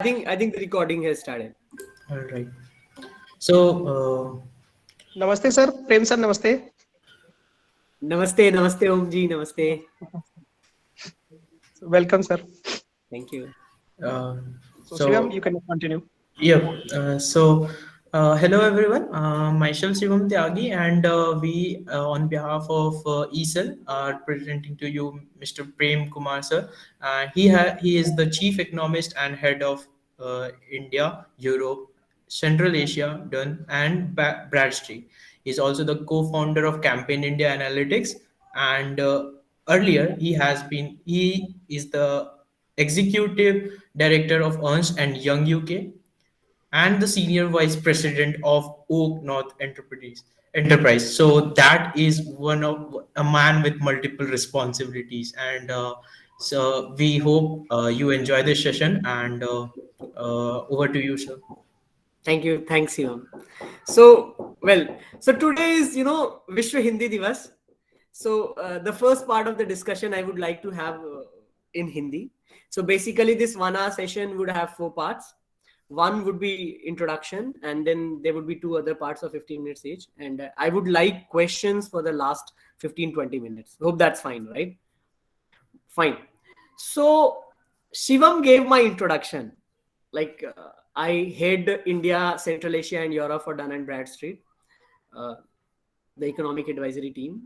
I think the recording has started. All right. So, नमस्ते sir, प्रेम sir नमस्ते। Namaste, namaste, Om ji, namaste. Welcome sir. Thank you. uh, so Shivam, so you can continue. Yep. Hello everyone. Myself Shivam Tyagi, and we, on behalf of ESEL, are presenting to you Mr. Prem Kumar sir. He is the chief economist and head of India, Europe, Central Asia, Dun, and Bradstreet. He's also the co-founder of Campaign India Analytics, and earlier he is the executive director of Ernst and Young UK and the senior vice president of Oak North Enterprise. So that is one of a man with multiple responsibilities, and so we hope you enjoy this session. And over to you, sir. Thank you. Thanks, Shivam. So today is, Vishwa Hindi Divas. So the first part of the discussion I would like to have in Hindi. So basically, this 1 hour session would have 4 parts. One would be introduction, and then there would be two other parts of 15 minutes each. And I would like questions for the last 15-20 minutes. Hope that's fine, right? Fine. So Shivam gave my introduction. Like I head India, Central Asia, and Europe for Dun and Bradstreet, uh, the economic advisory team.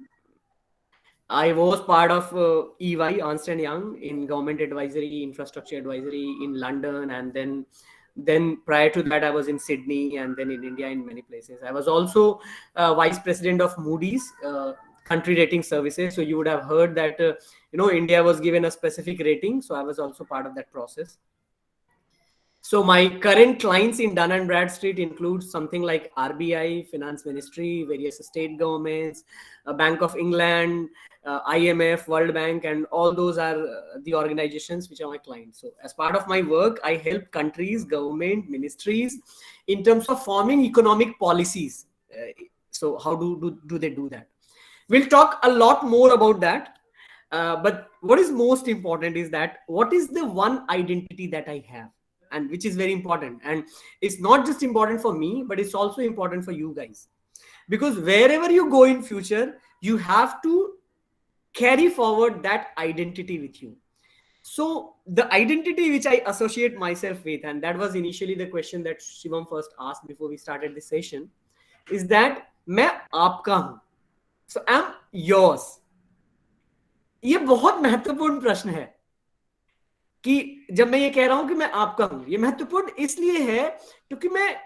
I was part of EY, Ernst and Young, in government advisory, infrastructure advisory in London, and then prior to that, I was in Sydney and then in India in many places. I was also vice president of Moody's country rating services. So you would have heard that India was given a specific rating. So I was also part of that process. So my current clients in Dun and Bradstreet include something like RBI, Finance Ministry, various state governments, Bank of England, IMF, World Bank, and all those are the organizations which are my clients. So as part of my work, I help countries, government, ministries in terms of forming economic policies. So how do they do that? We'll talk a lot more about that. But what is most important is that what is the one identity that I have, and which is very important, and it's not just important for me, but it's also important for you guys, because wherever you go in future, you have to carry forward that identity with you. So the identity which I associate myself with, and that was initially the question that Shivam first asked before we started this session, is that मैं आपका हूं. So I'm yours. ये बहुत महत्वपूर्ण प्रश्न है कि जब मैं ये कह रहा हूं कि मैं आपका हूं, ये महत्वपूर्ण इसलिए है क्योंकि मैं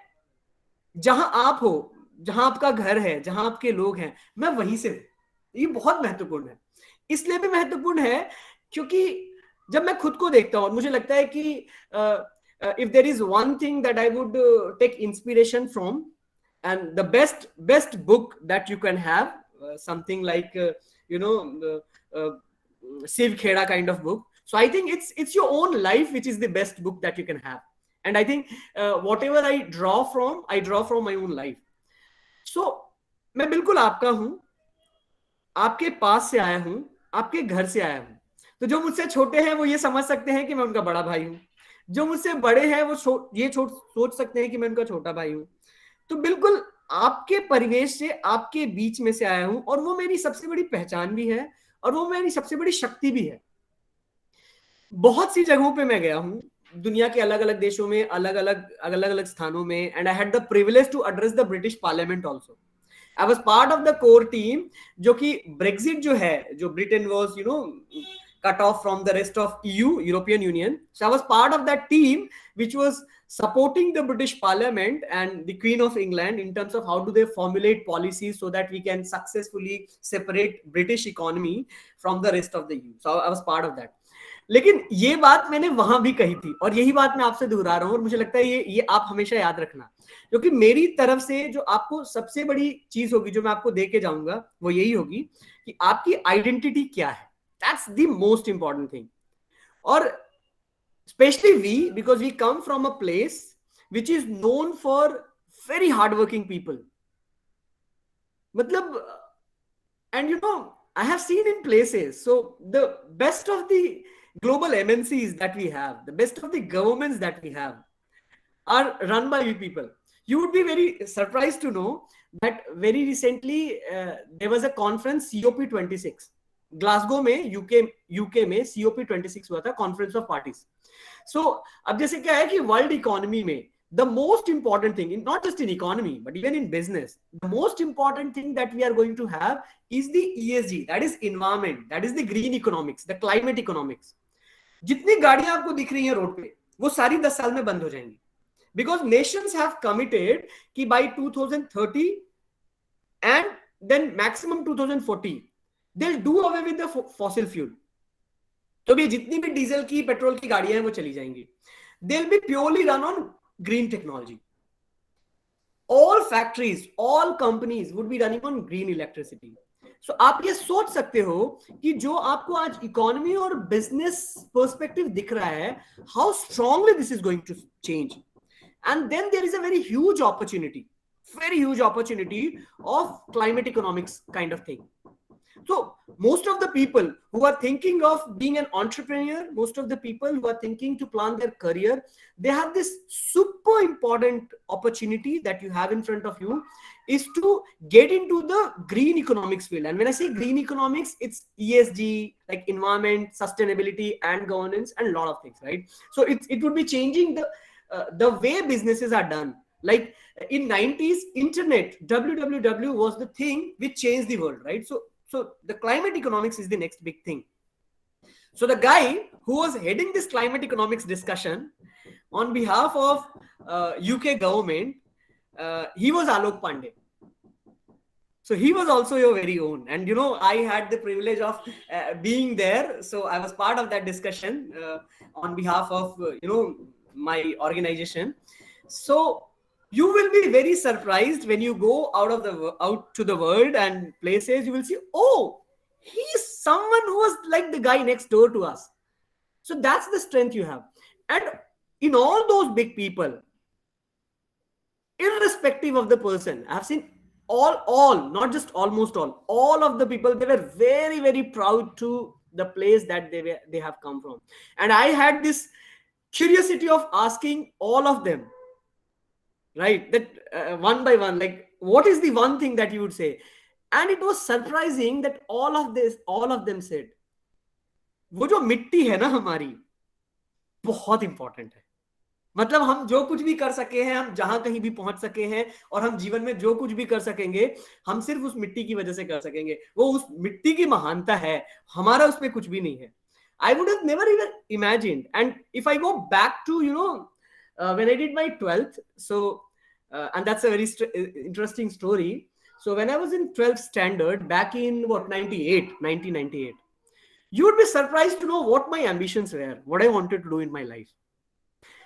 जहां आप हो, जहां आपका घर है, जहां आपके लोग हैं, मैं वहीं से हूं. ये बहुत महत्वपूर्ण है. इसलिए भी महत्वपूर्ण है क्योंकि जब मैं खुद को देखता हूं, मुझे लगता है कि if there is one thing that I would take inspiration from, and the best book that you can have, something like uh, Siv Kheda kind of book. So I think it's your own life which is the best book that you can have. And I think whatever I draw from my own life. So मैं बिल्कुल आपका हूं, आपके पास से आया हूं, आपके घर से आया हूं. तो जो मुझसे छोटे हैं वो ये समझ सकते हैं कि मैं उनका बड़ा भाई हूं. जो मुझसे बड़े हैं वो सोच सकते हैं कि मैं उनका छोटा भाई हूं. तो बिल्कुल आपके परिवेश से, आपके बीच में से आया हूं, और वो मेरी सबसे बड़ी पहचान भी है, और वो मेरी सबसे बड़ी शक्ति भी है. बहुत सी जगहों पे मैं गया हूं, दुनिया के अलग अलग देशों में, अलग अलग स्थानों में, and I had the privilege to address the British parliament also. I was part of the core team, जो कि ब्रेक्सिट जो है, जो Britain was cut off from the rest of EU, European Union. So I was part of that team which was supporting the British Parliament and the Queen of England in terms of how do they formulate policies so that we can successfully separate British economy from the rest of the EU. So I was part of that. लेकिन ये बात मैंने वहां भी कही थी, और यही बात मैं आपसे दोहरा रहा हूं, और मुझे लगता है ये आप हमेशा याद रखना, क्योंकि मेरी तरफ से जो आपको सबसे बड़ी चीज होगी जो मैं आपको दे के जाऊंगा वो यही होगी कि आपकी आइडेंटिटी क्या है. That's the most important thing. Or especially because we come from a place which is known for very hardworking people. And I have seen in places, so the best of the global MNCs that we have, the best of the governments that we have are run by you people. You would be very surprised to know that very recently there was a conference COP26 Glasgow में UK में COP26 हुआ था, conference of parties. सो अब जैसे क्या है कि world economy में the most important thing, not just in economy but even in business, the most important thing that we are going to have is the ESG, that is environment, that is the green economics, the climate economics. जितनी गाड़ियां आपको दिख रही हैं road पे वो सारी 10 साल में बंद हो जाएंगी, because nations have committed कि by 2030 and then maximum 2040 they'll do away with the fossil fuel. तो भी जितनी भी डीजल की पेट्रोल की गाड़ियां हैं वो चली जाएंगी. They'll be purely run on green technology. All factories, all companies would be running on green electricity. So आप ये सोच सकते हो कि जो आपको आज इकोनॉमी और बिजनेस पर्सपेक्टिव दिख रहा है, how strongly this is going to change. And then there is a very huge opportunity of climate economics kind of thing. So most of the people who are thinking of being an entrepreneur, most of the people who are thinking to plan their career, they have this super important opportunity that you have in front of you, is to get into the green economics field. And when I say green economics, it's ESG, like environment, sustainability and governance and a lot of things, right? So it would be changing the way businesses are done. Like in 90s, internet, www was the thing which changed the world, right? So the climate economics is the next big thing. So the guy who was heading this climate economics discussion on behalf of UK government, he was Alok Pandey. So he was also your very own. And, you know, I had the privilege of being there. So I was part of that discussion on behalf of, my organization. So you will be very surprised when you go out to the world and places. You will see, oh, he's someone who was like the guy next door to us. So that's the strength you have. And in all those big people, irrespective of the person, I've seen all, not just almost all of the people, they were very, very proud to the place that they have come from. And I had this curiosity of asking all of them, right, that one by one, like, what is the one thing that you would say? And it was surprising that all of them said, वो जो मिट्टी है ना हमारी, बहुत important है. मतलब हम जो कुछ भी कर सके हैं, हम जहां कहीं भी पहुंच सके हैं, और हम जीवन में जो कुछ भी कर सकेंगे, हम सिर्फ उस मिट्टी की वजह से कर सकेंगे. वो उस मिट्टी की महानता है, हमारा उसमें कुछ भी नहीं है. I would have never even imagined. And if I go back to, when I did my 12th, so, and that's a very interesting story. So when I was in 12th standard, back in 1998, you would be surprised to know what my ambitions were, what I wanted to do in my life.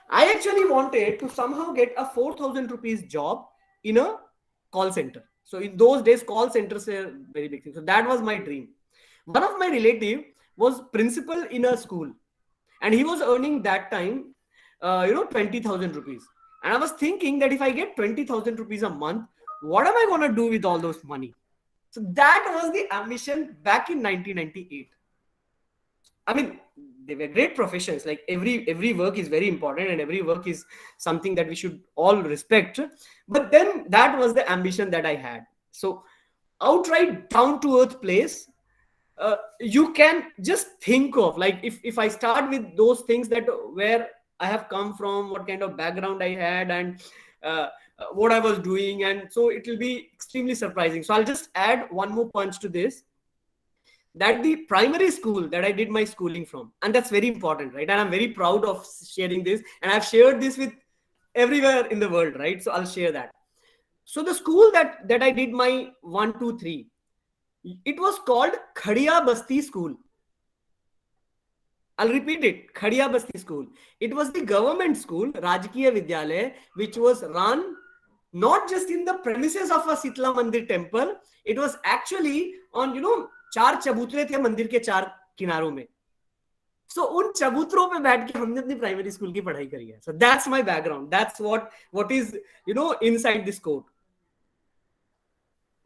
I actually wanted to somehow get a 4,000 rupees job in a call center. So in those days, call centers were very big thing. So that was my dream. One of my relative was principal in a school, and he was earning that time, 20,000 rupees. And I was thinking that if I get 20,000 rupees a month, what am I going to do with all those money? So that was the ambition back in 1998. I mean, they were great professions. Like every work is very important, and every work is something that we should all respect. But then that was the ambition that I had. So outright down to earth place, you can just think of, like, if I start with those things, that where I have come from, what kind of background I had, and what I was doing, and so it will be extremely surprising. So I'll just add one more punch to this, that the primary school that I did my schooling from, and that's very important, right? And I'm very proud of sharing this, and I've shared this with everywhere in the world, right? So I'll share that. So the school that I did my 1, 2, 3, it was called Khadiya Basti School. I'll repeat it, Khadiya Basti School. It was the government school, Rajkiya Vidyalaya, which was run not just in the premises of a Sitla Mandir temple. It was actually on, 4 चबूतरे थे मंदिर के 4 किनारों में. So उन चबूतरों पे बैठ के हमने अपनी प्राइमरी स्कूल की पढ़ाई करी है. So that's my background. That's what is, inside this code.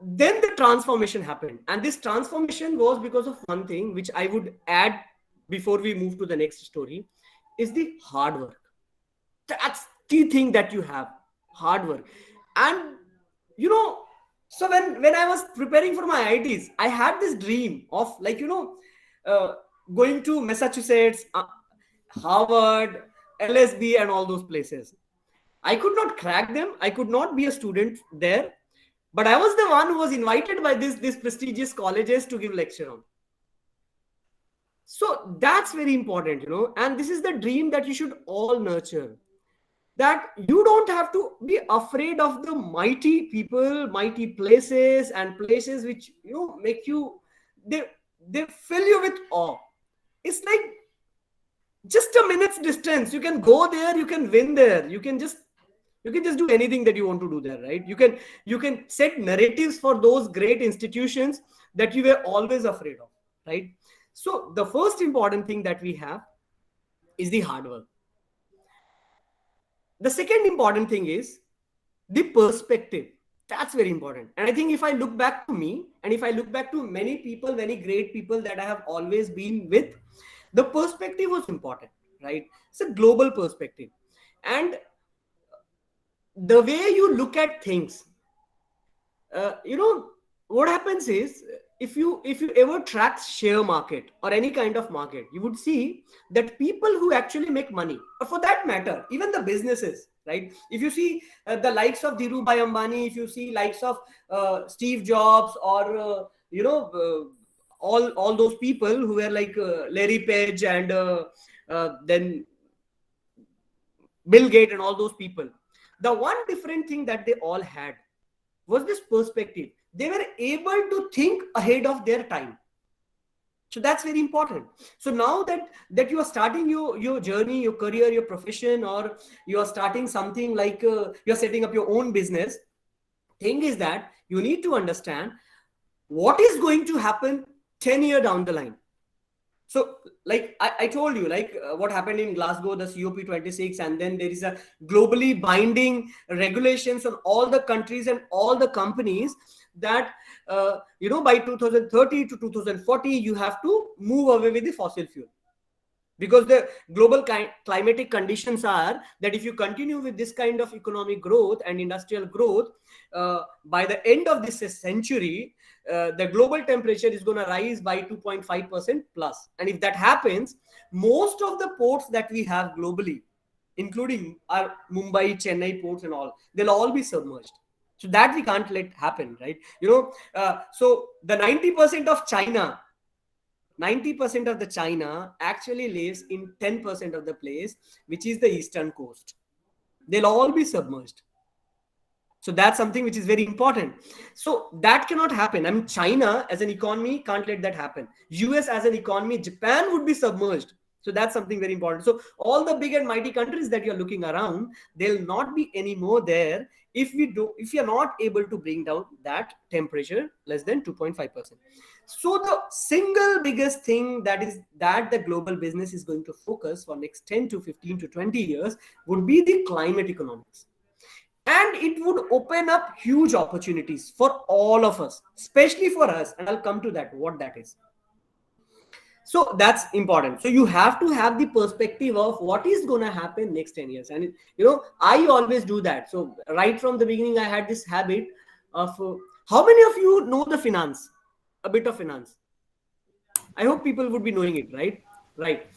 Then the transformation happened, and this transformation was because of one thing which I would add before we move to the next story, is the hard work. That's the thing that you have, hard work. And you know, so when I was preparing for my ITs, I had this dream of, like, uh, going to Massachusetts, Harvard, LSB, and all those places. I could not crack them. I could not be a student there, but I was the one who was invited by these prestigious colleges to give lecture on. So that's very important, and this is the dream that you should all nurture. That you don't have to be afraid of the mighty people, mighty places, and places which make you, they fill you with awe. It's like just a minute's distance. You can go there, you can win there, you can just do anything that you want to do there, right? You can set narratives for those great institutions that you were always afraid of, right? So the first important thing that we have is the hard work. The second important thing is the perspective. That's very important. And I think if I look back to me, and if I look back to many people, many great people that I have always been with, the perspective was important, right? It's a global perspective. And the way you look at things, what happens is, if you ever track share market or any kind of market, you would see that people who actually make money, or for that matter, even the businesses, right? If you see the likes of Dhirubhai Ambani, if you see likes of Steve Jobs, or all those people who were like Larry Page, and then Bill Gates, and all those people, the one different thing that they all had was this perspective. They were able to think ahead of their time. So that's very important. So now that you are starting your journey, your career, your profession, or you are starting something like you're setting up your own business, thing is that you need to understand what is going to happen 10 years down the line. So like I told you, like what happened in Glasgow, the COP26, and then there is a globally binding regulations on all the countries and all the companies that, by 2030 to 2040, you have to move away with the fossil fuel. Because the global climatic conditions are that if you continue with this kind of economic growth and industrial growth, by the end of this century, the global temperature is going to rise by 2.5% plus. And if that happens, most of the ports that we have globally, including our Mumbai, Chennai ports and all, they'll all be submerged. So that we can't let happen, right? So the 90% of China, 90% of the China actually lives in 10% of the place, which is the eastern coast. They'll all be submerged. So that's something which is very important. So that cannot happen. I mean, China as an economy can't let that happen. US as an economy, Japan would be submerged. So that's something very important. So all the big and mighty countries that you're looking around, they'll not be anymore there if you're not able to bring down that temperature less than 2.5%. So the single biggest thing that the global business is going to focus for next 10 to 15 to 20 years would be the climate economics. And it would open up huge opportunities for all of us, especially for us. And I'll come to that, what that is. So that's important. So you have to have the perspective of what is going to happen next 10 years. And, I always do that. So right from the beginning, I had this habit of, how many of you know the finance? A bit of finance. I hope people would be knowing it, right? Right.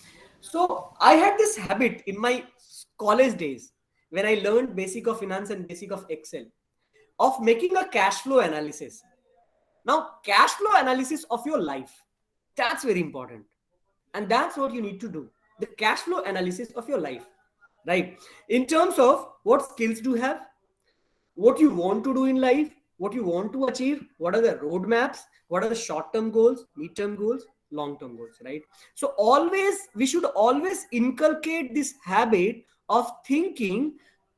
So I had this habit in my college days, when I learned basic of finance and basic of Excel, of making a cash flow analysis. Now, cash flow analysis of your life, that's very important. And that's what you need to do. The cash flow analysis of your life, right? In terms of what skills do you have, what you want to do in life, what you want to achieve, what are the roadmaps, what are the short-term goals, mid-term goals, long-term goals, right? So we should always inculcate this habit of thinking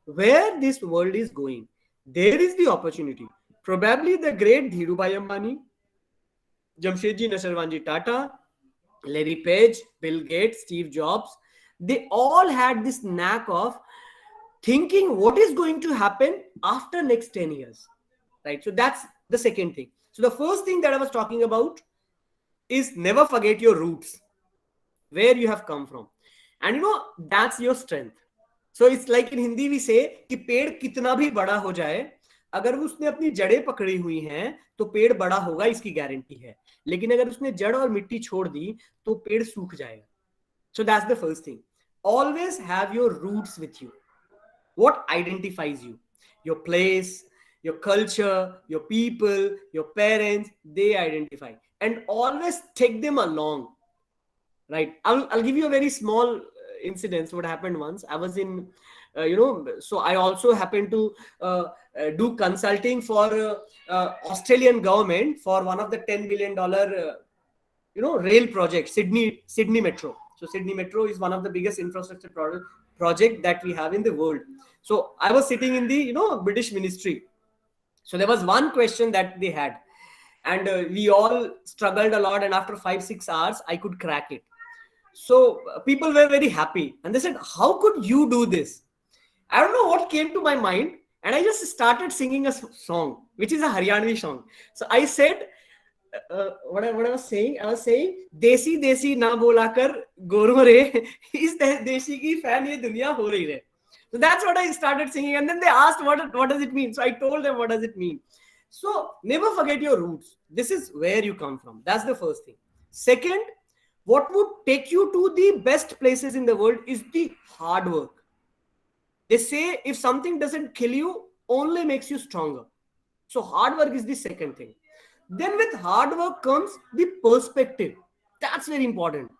where this world is going. There is the opportunity. Probably the great Dhirubhai Ambani, Jamshedji Narsarwanji Tata, Larry Page, Bill Gates, Steve Jobs, they all had this knack of thinking what is going to happen after next 10 years, right? So that's the second thing. So the first thing that I was talking about is never forget your roots. where you have come from, and you know that's your strength. So it's like in Hindi we say कि पेड़ कितना भी बड़ा हो जाए, अगर वो उसने अपनी जड़ें पकड़ी हुई हैं तो पेड़ बड़ा होगा, इसकी गारंटी है, लेकिन अगर उसने जड़ और मिट्टी छोड़ दी तो पेड़ सूख जाएगा. So that's the first thing. Always have your roots with you. What identifies you? Your place, your culture, your people, your parents, they identify. And always take them along. Right? I'll give you a very small incident. What happened once? I was in, so I also happened to do consulting for Australian government for one of the $10 billion, rail project, Sydney Metro. So Sydney Metro is one of the biggest infrastructure project that we have in the world. So I was sitting in the, British ministry. So there was one question that they had, and we all struggled a lot. And after 5-6 hours, I could crack it. So people were very happy, and they said, "How could you do this?" I don't know what came to my mind, and I just started singing a song, which is a Haryanvi song. So I said, what I was saying, "Desi desi na bolakar goro re, is desi ki fan ye duniya ho rahi hai." So that's what I started singing, and then they asked, "What does it mean?" So I told them what does it mean. So never forget your roots. This is where you come from. That's the first thing. Second, what would take you to the best places in the world is the hard work. They say if something doesn't kill you, only makes you stronger. So hard work is the second thing. Then with hard work comes the perspective. That's very important.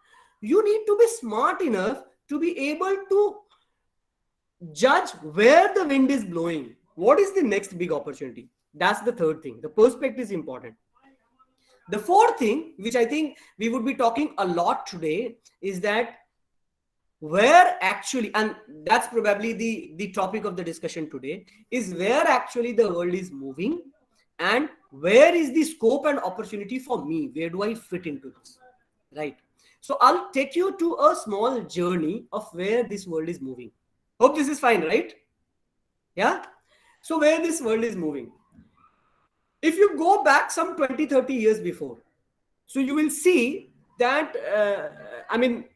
You need to be smart enough to be able to judge where the wind is blowing. What is the next big opportunity? That's the third thing. The perspective is important. The fourth thing, which I think we would be talking a lot today, is that where actually, and that's probably the topic of the discussion today, is where actually the world is moving, and where is the scope and opportunity for me? Where do I fit into this? Right? So I'll take you to a small journey of where this world is moving. Hope this is fine, right? Yeah? So where this world is moving. If you go back some 20-30 years before, so you will see that,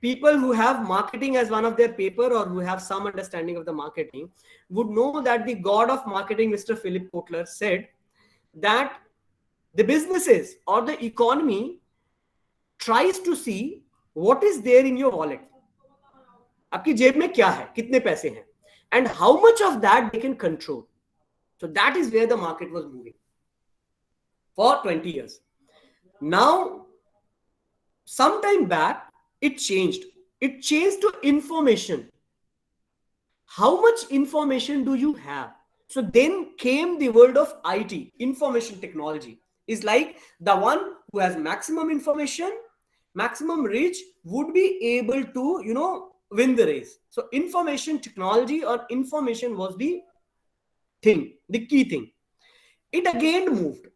people who have marketing as one of their paper, or who have some understanding of the marketing, would know that the god of marketing, Mr. Philip Kotler, said that the businesses or the economy tries to see what is there in your wallet. आपकी जेब में क्या है, कितने पैसे हैं, and how much of that they can control. So that is where the market was moving for 20 years. Now, sometime back, it changed. It changed to information. How much information do you have? So then came the world of IT, information technology. Is like the one who has maximum information, maximum reach, would be able to, win the race. So information technology or information was the thing, the key thing. It again moved.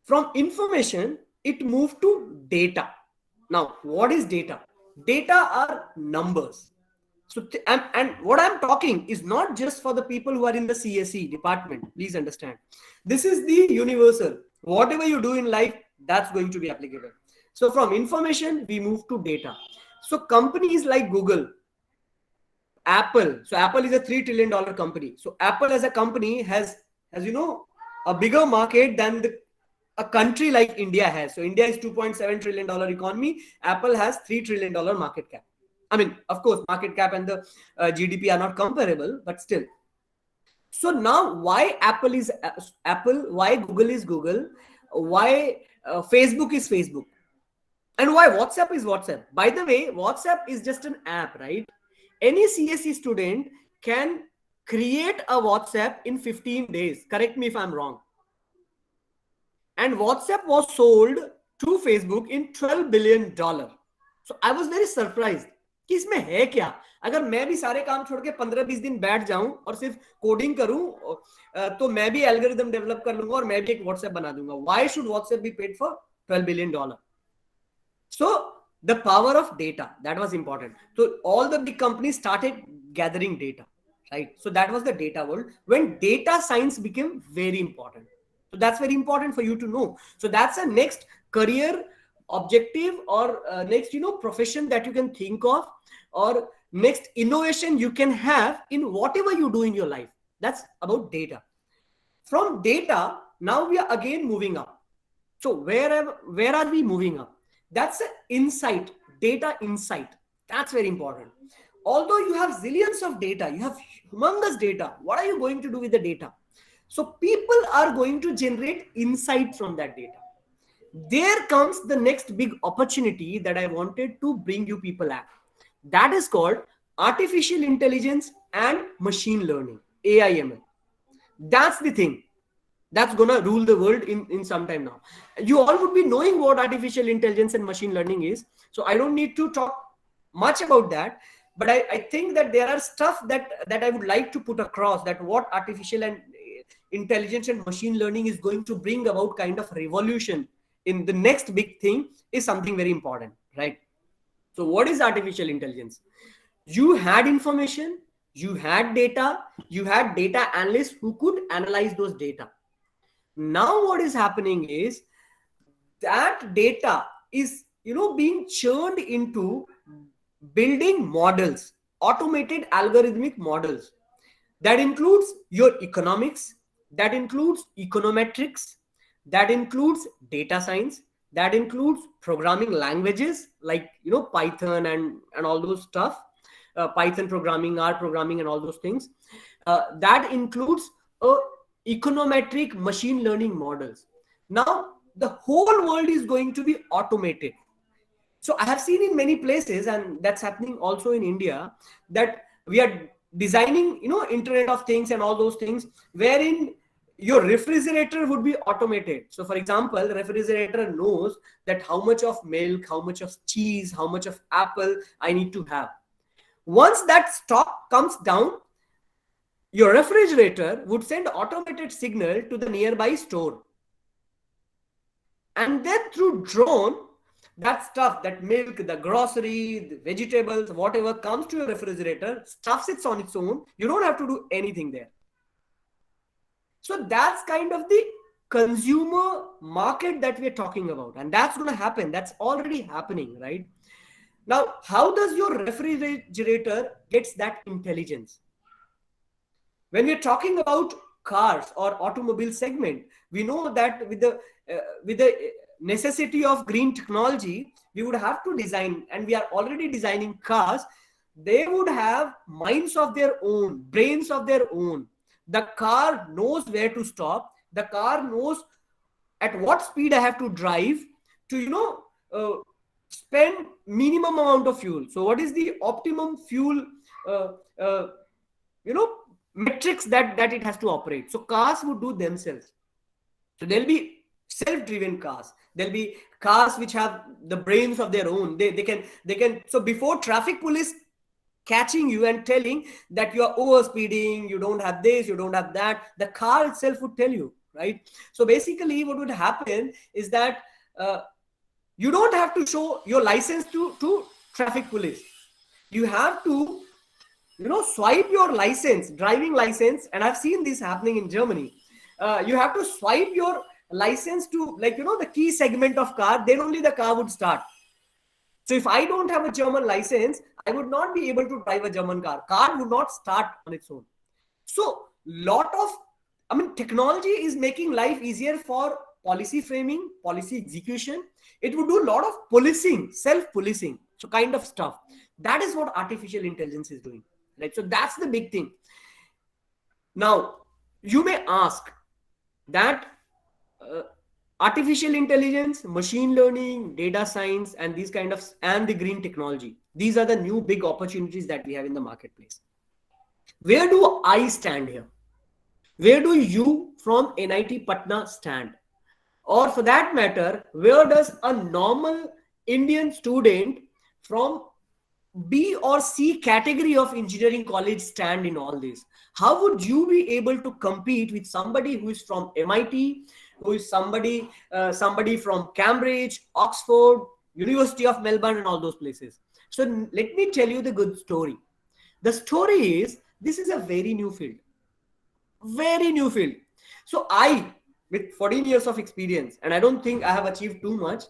From information, it moved to data. Now, what is data? Data are numbers. So, and what I'm talking is not just for the people who are in the CSE department. Please understand. This is the universal. Whatever you do in life, that's going to be applicable. So from information, we move to data. So companies like Google, Apple. So Apple is a $3 trillion company. So Apple as a company has a bigger market than a country like India has. So India is $2.7 trillion economy. Apple has $3 trillion market cap. I mean, of course, market cap and the GDP are not comparable, but still. So now why Apple is Apple, why Google is Google, why Facebook is Facebook, and why WhatsApp is WhatsApp. By the way, WhatsApp is just an app, right? Any CSE student can create a WhatsApp in 15 days. Correct me if I'm wrong. And WhatsApp was sold to Facebook in $12 billion. So I was very surprised. कि इसमें है क्या? अगर मैं भी सारे काम छोड़ के 15-20 दिन बैठ जाऊं और सिर्फ कोडिंग करूं, तो मैं भी एल्गोरिथम डेवलप कर लूंगा और मैं भी एक WhatsApp बना दूंगा. Why should WhatsApp be paid for $12 billion? So the power of data, that was important. So all the big companies started gathering data, right? So that was the data world when data science became very important. So that's very important for you to know. So that's the next career objective or next, profession that you can think of, or next innovation you can have in whatever you do in your life. That's about data. From data, now we are again moving up. So where are we moving up? That's an insight, data insight. That's very important. Although you have zillions of data, you have humongous data, what are you going to do with the data? So people are going to generate insight from that data. There comes the next big opportunity that I wanted to bring you people at. That is called artificial intelligence and machine learning, AIML. That's the thing that's gonna rule the world in some time now. You all would be knowing what artificial intelligence and machine learning is, so I don't need to talk much about that. But I think that there are stuff that I would like to put across, that what artificial and intelligence and machine learning is going to bring about kind of revolution in the next big thing is something very important, right? So what is artificial intelligence? You had information, you had data, you had data analysts who could analyze those data. Now what is happening is that data is being churned into building models, automated algorithmic models. That includes your economics, that includes econometrics, that includes data science, that includes programming languages like Python and all those stuff, Python programming, R programming, and all those things. That includes econometric machine learning models. Now the whole world is going to be automated. So I have seen in many places, and that's happening also in India, that we are designing Internet of Things and all those things, wherein your refrigerator would be automated. So for example, the refrigerator knows that how much of milk, how much of cheese, how much of apple I need to have. Once that stock comes down, your refrigerator would send automated signal to the nearby store. And then through drone, that stuff, that milk, the grocery, the vegetables, whatever comes to your refrigerator, stuffs it on its own. You don't have to do anything there. So that's kind of the consumer market that we're talking about. And that's going to happen. That's already happening, right? Now, how does your refrigerator gets that intelligence? When we're talking about cars or automobile segment, we know that with the necessity of green technology, we would have to design, and we are already designing cars. They would have minds of their own, brains of their own. The car knows where to stop. The car knows at what speed I have to drive to, spend minimum amount of fuel. So what is the optimum fuel, metrics that it has to operate? So cars would do themselves. So there'll be self-driven cars. There'll be cars which have the brains of their own. They can. So before traffic police catching you and telling that you are overspeeding, you don't have this, you don't have that, the car itself would tell you, right? So basically what would happen is that you don't have to show your license to traffic police. You have to swipe your license, driving license, and I've seen this happening in Germany. You have to swipe your license to the key segment of car, then only the car would start. So if I don't have a German license, I would not be able to drive a German car. Car would not start on its own. So technology is making life easier for policy framing, policy execution. It would do a lot of policing, self-policing, so kind of stuff. That is what artificial intelligence is doing, right? So that's the big thing. Now, you may ask that artificial intelligence, machine learning, data science, and these kind of, and the green technology, these are the new big opportunities that we have in the marketplace. Where do I stand here? Where do you from NIT Patna stand? Or for that matter, where does a normal Indian student from B or C category of engineering college stand in all this? How would you be able to compete with somebody who is from MIT, who is somebody from Cambridge, Oxford, University of Melbourne, and all those places? So let me tell you the good story. The story is, this is a very new field. Very new field. So I, with 14 years of experience, and I don't think I have achieved too much,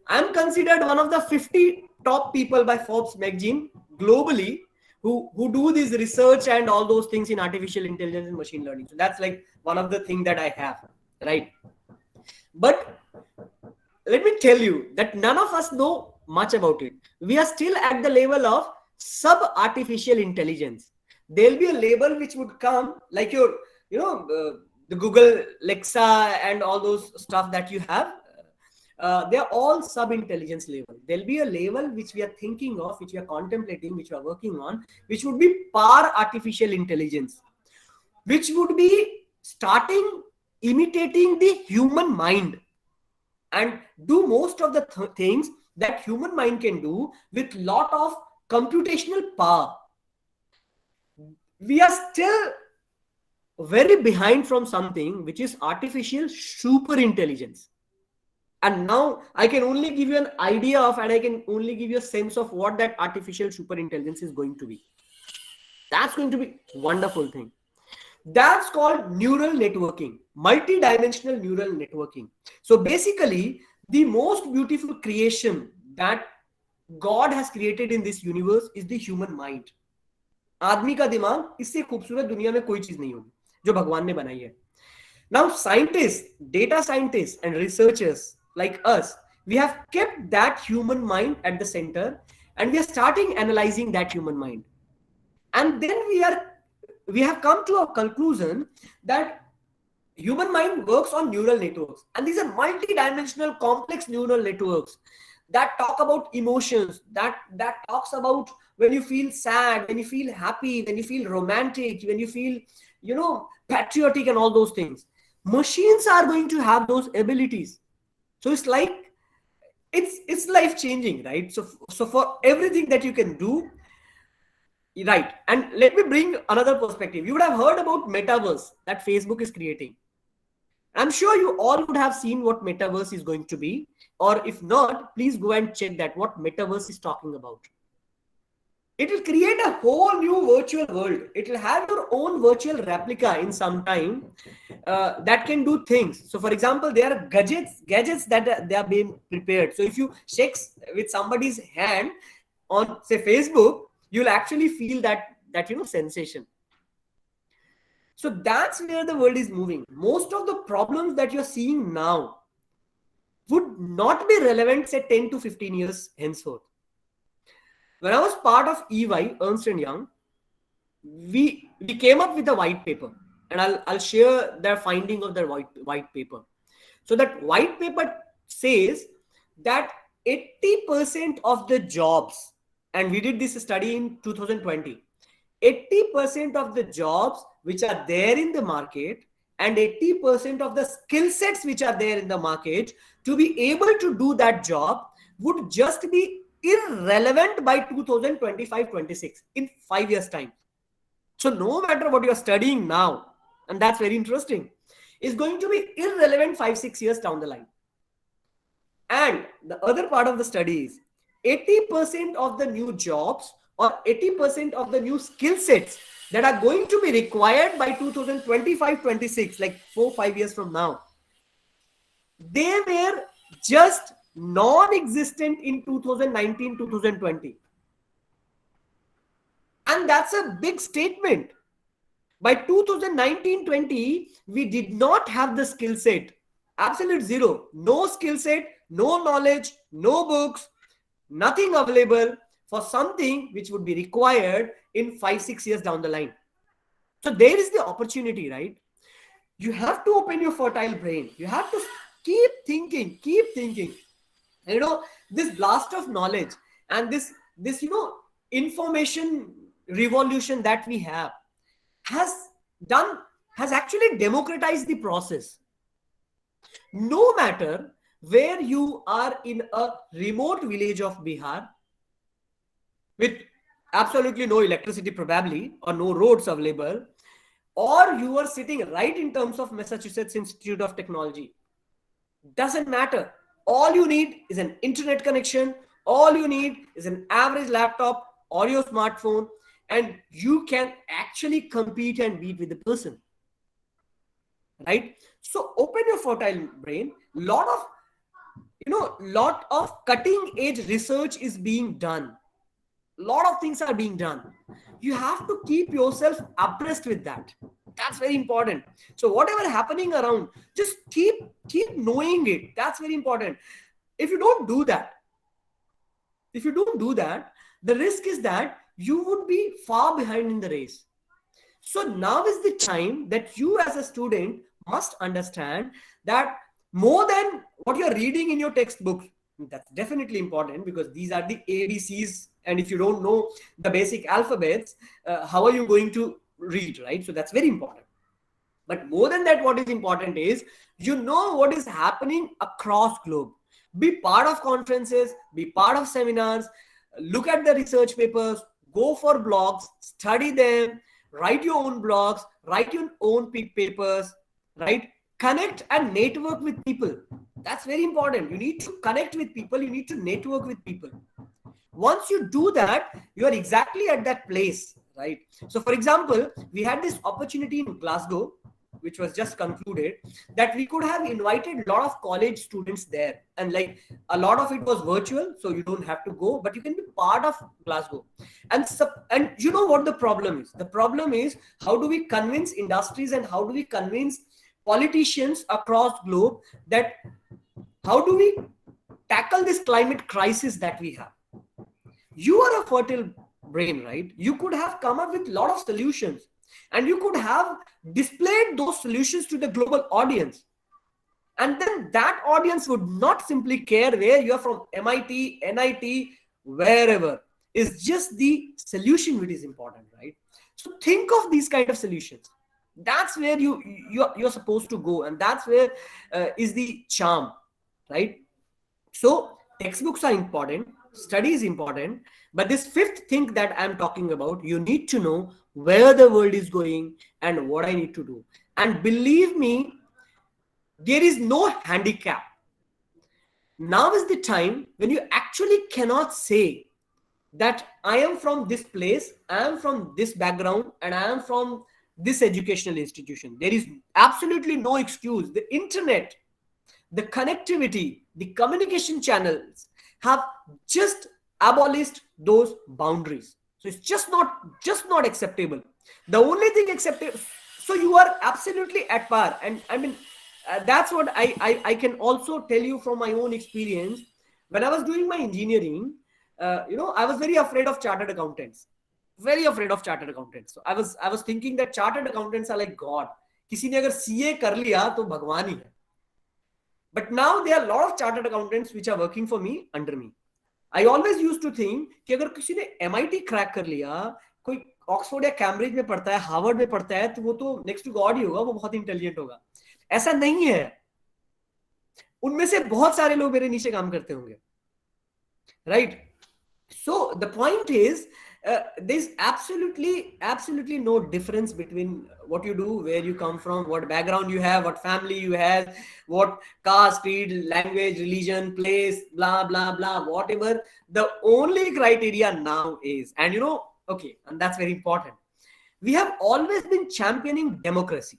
I'm considered one of the 50 top people by Forbes magazine globally who do this research and all those things in artificial intelligence and machine learning. So that's like one of the things that I have, right? But let me tell you that none of us know much about it. We are still at the level of sub artificial intelligence. There'll be a label which would come like your, the Google Alexa and all those stuff that you have. They're all sub intelligence level. There'll be a level which we are thinking of, which we are contemplating, which we are working on, which would be par artificial intelligence, which would be starting imitating the human mind and do most of the things that human mind can do with lot of computational power. We are still very behind from something which is artificial super intelligence. And now I can only give you an idea of, and I can only give you a sense of what that artificial super intelligence is going to be. That's going to be a wonderful thing. That's called neural networking, multi-dimensional neural networking. So basically, the most beautiful creation that God has created in this universe is the human mind. आदमी का दिमाग इससे खूबसूरत दुनिया में कोई चीज नहीं होगी जो भगवान ने बनाई है. Now scientists, data scientists and researchers like us, we have kept that human mind at the center and we are starting analyzing that human mind. And then we have come to a conclusion that human mind works on neural networks, and these are multi-dimensional complex neural networks that talk about emotions, that talks about when you feel sad, when you feel happy, when you feel romantic, when you feel patriotic and all those things. Machines are going to have those abilities. So it's like it's life changing, right? So for everything that you can do, right? And let me bring another perspective. You would have heard about metaverse that Facebook is creating. I'm sure you all would have seen what metaverse is going to be, or if not, please go and check that what metaverse is talking about. It will create a whole new virtual world. It will have your own virtual replica in some time that can do things. So for example, there are gadgets that they are being prepared. So if you shake with somebody's hand on say Facebook, you'll actually feel that sensation. So that's where the world is moving. Most of the problems that you're seeing now would not be relevant, say 10 to 15 years henceforth. When I was part of EY, Ernst & Young, we came up with a white paper, and I'll share their finding of their white paper. So that white paper says that 80% of the jobs, and we did this study in 2020, 80% of the jobs which are there in the market and 80% of the skill sets which are there in the market to be able to do that job would just be irrelevant by 2025-26 in 5 years time. So no matter what you're studying now, and that's very interesting, is going to be irrelevant 5-6 years down the line. And the other part of the study is 80% of the new jobs or 80% of the new skill sets that are going to be required by 2025-26, like 4-5 years from now, they were just non-existent in 2019-2020. And that's a big statement. By 2019-20, we did not have the skill set. Absolute zero. No skill set, no knowledge, no books, nothing available for something which would be required in 5-6 years down the line. So there is the opportunity, right? You have to open your fertile brain. You have to keep thinking. This blast of knowledge and this information revolution that we have has actually democratized the process. No matter where you are in a remote village of Bihar with absolutely no electricity probably or no roads available, or you are sitting right in terms of Massachusetts Institute of Technology, doesn't matter. All you need is an internet connection. All you need is an average laptop or your smartphone, and you can actually compete and beat with the person, right? So open your fertile brain. Lot of lot of cutting edge research is being done. Lot of things are being done. You have to keep yourself abreast with that. That's very important. So whatever happening around, just keep knowing it. That's very important. If you don't do that, the risk is that you would be far behind in the race. So now is the time that you as a student must understand that more than what you're reading in your textbooks, that's definitely important, because these are the ABCs, and if you don't know the basic alphabets, how are you going to read, right? So that's very important. But more than that, what is important is what is happening across globe. Be part of conferences, be part of seminars, look at the research papers, go for blogs, study them, write your own blogs, write your own papers, right? Connect and network with people. That's very important. You need to connect with people. You need to network with people. Once you do that, you are exactly at that place, right? So for example, we had this opportunity in Glasgow, which was just concluded, that we could have invited a lot of college students there, and like a lot of it was virtual, so you don't have to go, but you can be part of Glasgow. And you know what the problem is? The problem is, how do we convince industries and how do we convince politicians across globe that how do we tackle this climate crisis that we have? You are a fertile brain, right? You could have come up with a lot of solutions, and you could have displayed those solutions to the global audience. And then that audience would not simply care where you are from, MIT, NIT, wherever. It's just the solution which is important, right? So think of these kind of solutions. That's where you're supposed to go, and that's where is the charm, right? So textbooks are important, study is important, but this fifth thing that I'm talking about, you need to know where the world is going and what I need to do. And believe me, there is no handicap. Now is the time when you actually cannot say that I am from this place, I am from this background, and I am from this educational institution. There is absolutely no excuse. The internet, the connectivity, the communication channels have just abolished those boundaries. So it's just not acceptable. The only thing acceptable, so you are absolutely at par. And I mean, that's what I can also tell you from my own experience. When I was doing my engineering, I was very afraid of chartered accountants. Very afraid of chartered accountants. So I was thinking that chartered accountants are like God. किसी ने अगर CA कर लिया तो भगवान ही है. But now there are a lot of chartered accountants which are working for me, under me. I always used to think कि अगर किसी ने MIT क्रैक कर लिया, कोई ऑक्सफोर्ड या कैम्ब्रिज में पढ़ता है, हार्वर्ड में पढ़ता है, तो वो तो नेक्स्ट टू गॉड ही होगा, वो बहुत इंटेलिजेंट होगा. ऐसा नहीं है. उनमें से बहुत सारे लोग मेरे नीचे काम करते होंगे, right? So the point is, there's absolutely no difference between what you do, where you come from, what background you have, what family you have, what caste, creed, language, religion, place, blah blah blah, whatever. The only criteria now is, and okay, and that's very important, we have always been championing democracy,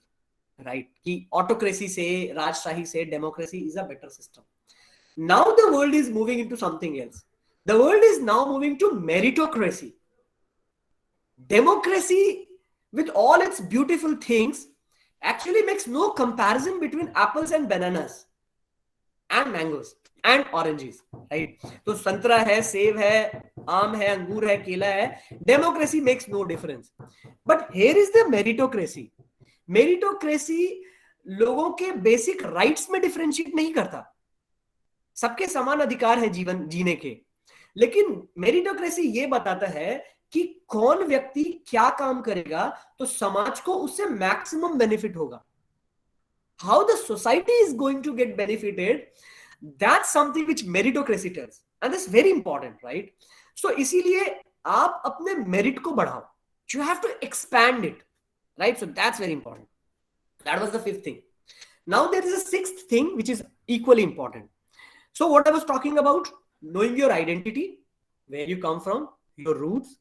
right? Ki autocracy se, rajshahi se, democracy is a better system. Now the world is moving into something else. The world is now moving to meritocracy. Democracy, with all its beautiful things, actually makes no comparison between apples and bananas and mangoes and oranges, right? So संतरा है, सेब है, आम है, अंगूर है, केला है. Democracy makes no difference. But here is the meritocracy. Meritocracy लोगों के basic rights में differentiate नहीं करता. सबके समान अधिकार है जीवन जीने के. लेकिन मेरिटोक्रेसी ये बताता है कि कौन व्यक्ति क्या काम करेगा तो समाज को उससे मैक्सिमम बेनिफिट होगा. How the society is going to get benefited, that's something which meritocracy tells, and that's very important, right? So इसीलिए आप अपने मेरिट को बढ़ाओ. You have to expand it, right? So that's very important. That was the fifth thing. Now there is a sixth thing which is equally important. So what I was talking about, knowing your identity, where you come from, your roots,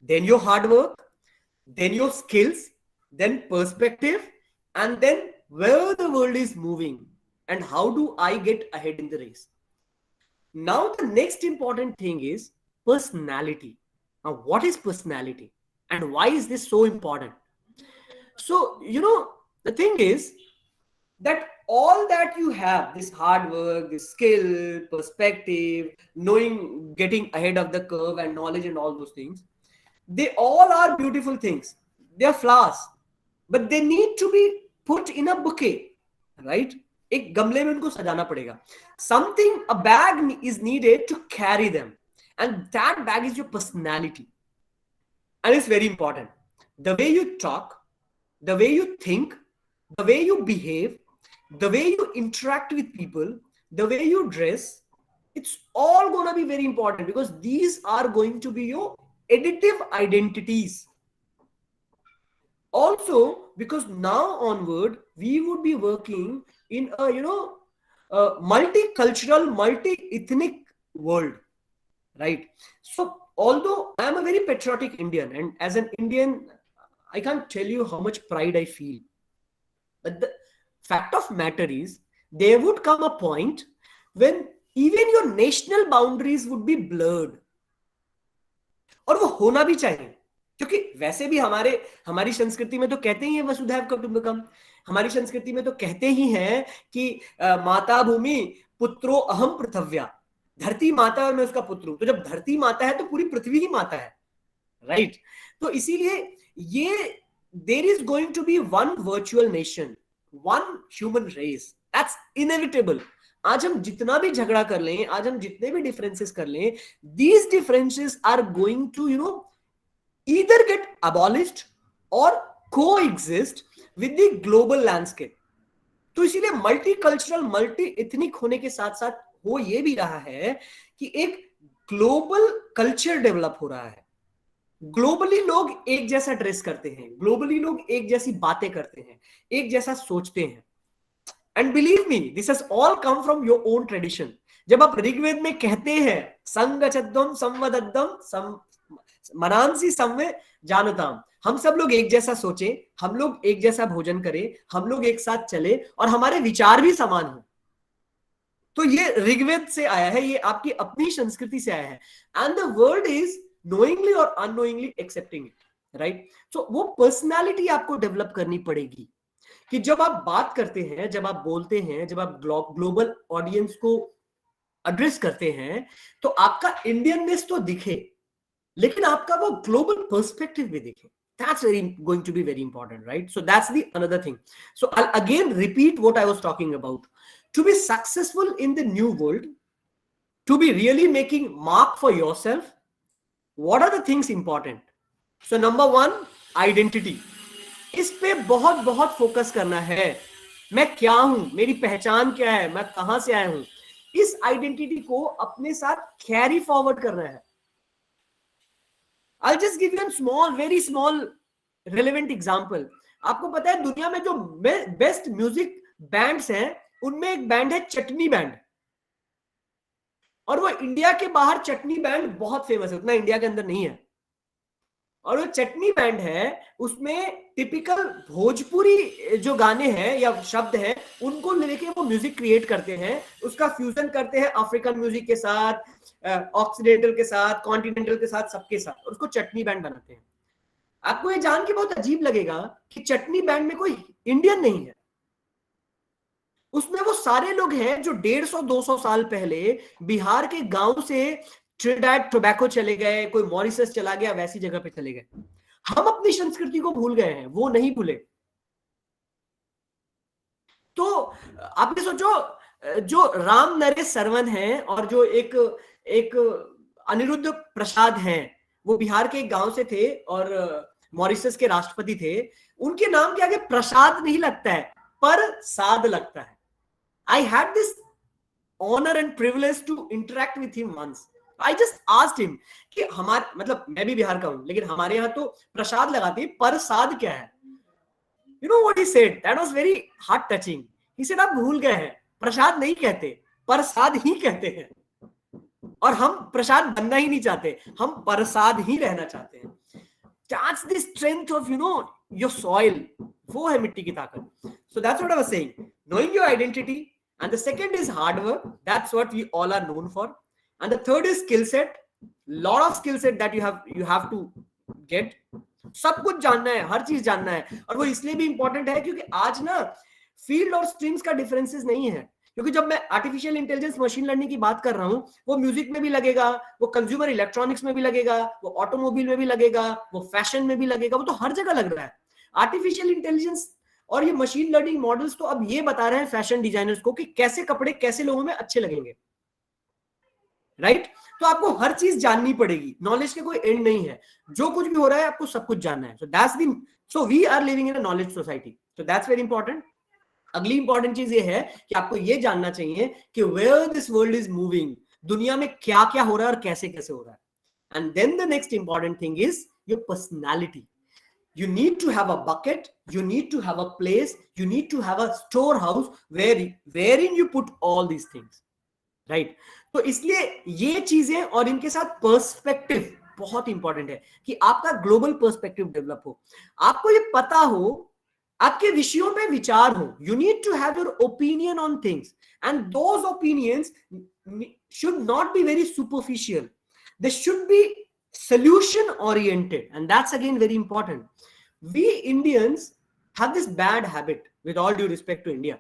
then your hard work, then your skills, then perspective, and then where the world is moving and how do I get ahead in the race. Now the next important thing is personality. Now, what is personality and why is this so important? So, the thing is that all that you have, this hard work, this skill, perspective, knowing, getting ahead of the curve and knowledge and all those things, they all are beautiful things. They are flowers, but they need to be put in a bouquet, right? एक गमले में उनको सजाना पड़ेगा. Something, a bag is needed to carry them, and that bag is your personality, and it's very important. The way you talk, the way you think, the way you behave, the way you interact with people, the way you dress, it's all going to be very important, because these are going to be your additive identities. Also, because now onward we would be working in a multicultural, multi-ethnic world, right? So although I am a very patriotic Indian, and as an Indian I can't tell you how much pride I feel, but the fact of matter is there would come a point when even your national boundaries would be blurred, और वो होना भी चाहिए, क्योंकि वैसे भी हमारी संस्कृति में तो कहते ही है वसुधैव कुटुंबकम. हमारी संस्कृति में तो कहते ही हैं कि माता भूमि पुत्रो अहम पृथव्या, धरती माता और मैं उसका पुत्र हूं. तो जब धरती माता है तो पूरी पृथ्वी ही माता है, राइट? तो इसीलिए ये there is going to be one virtual nation, one human race. That's inevitable. आज हम जितना भी झगड़ा कर लें, आज हम जितने भी डिफरेंसेस कर लें, these differences are going to either get abolished or coexist with the global landscape. तो इसीलिए मल्टीकल्चरल, मल्टी एथनिक होने के साथ साथ हो ये भी रहा है कि एक ग्लोबल कल्चर डेवलप हो रहा है. ग्लोबली लोग एक जैसा ड्रेस करते हैं, ग्लोबली लोग एक जैसी बातें करते हैं, एक जैसा सोचते हैं. And believe me, this has all come from your own tradition. जब आप ऋग्वेद में कहते हैं संगच्छद्वम संवदद्वम मनांसी संवे जानताम, हम सब लोग एक जैसा सोचे, हम लोग एक जैसा भोजन करें, हम लोग एक साथ चले और हमारे विचार भी समान हो. तो ये ऋग्वेद से आया है, ये आपकी अपनी संस्कृति से आया है. And the word is knowingly or unknowingly accepting it, right? So वो पर्सनालिटी आपको डेवलप करनी पड़ेगी कि जब आप बात करते हैं, जब आप बोलते हैं, जब आप ग्लोबल ऑडियंस को एड्रेस करते हैं, तो आपका इंडियननेस तो दिखे, लेकिन आपका वो ग्लोबल पर्सपेक्टिव भी दिखे. That's going to be very important, right? So that's the another thing. So I'll again repeat what I was talking about. To be successful in the new world, to be really making mark for yourself, what are the things important? So number one, identity. इस पे बहुत बहुत focus करना है. मैं क्या हूं, मेरी पहचान क्या है, मैं कहां से आया हूं, इस आइडेंटिटी को अपने साथ कैरी फॉरवर्ड करना है. I'll just give you a small, very small relevant example. आपको पता है दुनिया में जो बेस्ट म्यूजिक बैंड्स हैं, उनमें एक बैंड है चटनी बैंड, और वो इंडिया के बाहर चटनी बैंड बहुत फेमस है, उतना इंडिया के अंदर नहीं है. और वो चटनी बैंड है, उसमें टिपिकल भोजपुरी जो गाने हैं या शब्द हैं, उनको लेके वो म्यूजिक क्रिएट करते हैं, उसका फ्यूजन करते हैं अफ्रीकन म्यूजिक के साथ, ऑक्सीडेंटल के साथ, कॉन्टिनेंटल के साथ, सबके साथ, और उसको चटनी बैंड बनाते हैं. आपको ये जान के बहुत अजीब लगेगा कि चटनी बैंड में कोई इंडियन नहीं है. उसमें वो सारे लोग हैं जो 150-200 साल पहले बिहार के गांव से ट्रिनिडाद टोबैको चले गए, कोई मॉरिशस चला गया, वैसी जगह पे चले गए. हम अपनी संस्कृति को भूल गए हैं, वो नहीं भूले. तो आपने सोचो, जो राम नरेश सरवन है और जो एक अनिरुद्ध प्रसाद हैं, वो बिहार के एक गांव से थे और मॉरिशस के राष्ट्रपति थे. उनके नाम के आगे प्रसाद नहीं लगता है, पर साद लगता है. I had this honor and privilege to interact with him once. I just asked him कि मतलब मैं भी बिहार का हूं, लेकिन हमारे यहाँ तो प्रसाद लगाते हैं, प्रसाद क्या है? You know what he said? That was very heart touching. He said आप भूल गए हैं, प्रसाद नहीं कहते, प्रसाद ही कहते हैं. और हम प्रसाद बनना ही नहीं चाहते, हम प्रसाद ही रहना चाहते हैं. That's the strength of your soil. वो है मिट्टी की ताकत. So that's what I was saying. Knowing your identity, And the second is hard work. That's what we all are known for. And the third is skill set. Lot of skill set that you have to get. सब कुछ जानना है, हर चीज जानना है. और वो इसलिए भी इंपॉर्टेंट है क्योंकि आज ना फील्ड और स्ट्रीम्स का डिफरेंसेस नहीं है. क्योंकि जब मैं आर्टिफिशियल इंटेलिजेंस मशीन लर्निंग की बात कर रहा हूं, वो म्यूजिक में भी लगेगा, वो कंज्यूमर इलेक्ट्रॉनिक्स में भी लगेगा, वो ऑटोमोबाइल में भी लगेगा, वो फैशन में भी लगेगा, वो तो हर जगह लग रहा है. आर्टिफिशियल इंटेलिजेंस और ये मशीन लर्निंग मॉडल्स तो अब ये बता रहे हैं फैशन डिजाइनर्स को कि कैसे कपड़े कैसे लोगों में अच्छे लगेंगे, राइट? तो आपको हर चीज जाननी पड़ेगी. नॉलेज के कोई एंड नहीं है. जो कुछ भी हो रहा है आपको सब कुछ जानना है. So we are living in a knowledge society. So that's very important. अगली इंपॉर्टेंट चीज ये है कि आपको ये जानना चाहिए कि where this world is moving, दुनिया में क्या क्या हो रहा है और कैसे कैसे हो रहा है. And then the next important thing is your personality. You need to have a bucket, you need to have a place, you need to have a storehouse wherein you put all these things, right? तो इसलिए ये चीजें और इनके साथ perspective बहुत important है कि आपका ग्लोबल पर्सपेक्टिव डेवलप हो, आपको ये पता हो, आपके विषयों पे विचार हो. You need to have your opinion on things, and those opinions should not be very superficial. They should be solution oriented, and that's again very important. We Indians have this bad habit, with all due respect to India,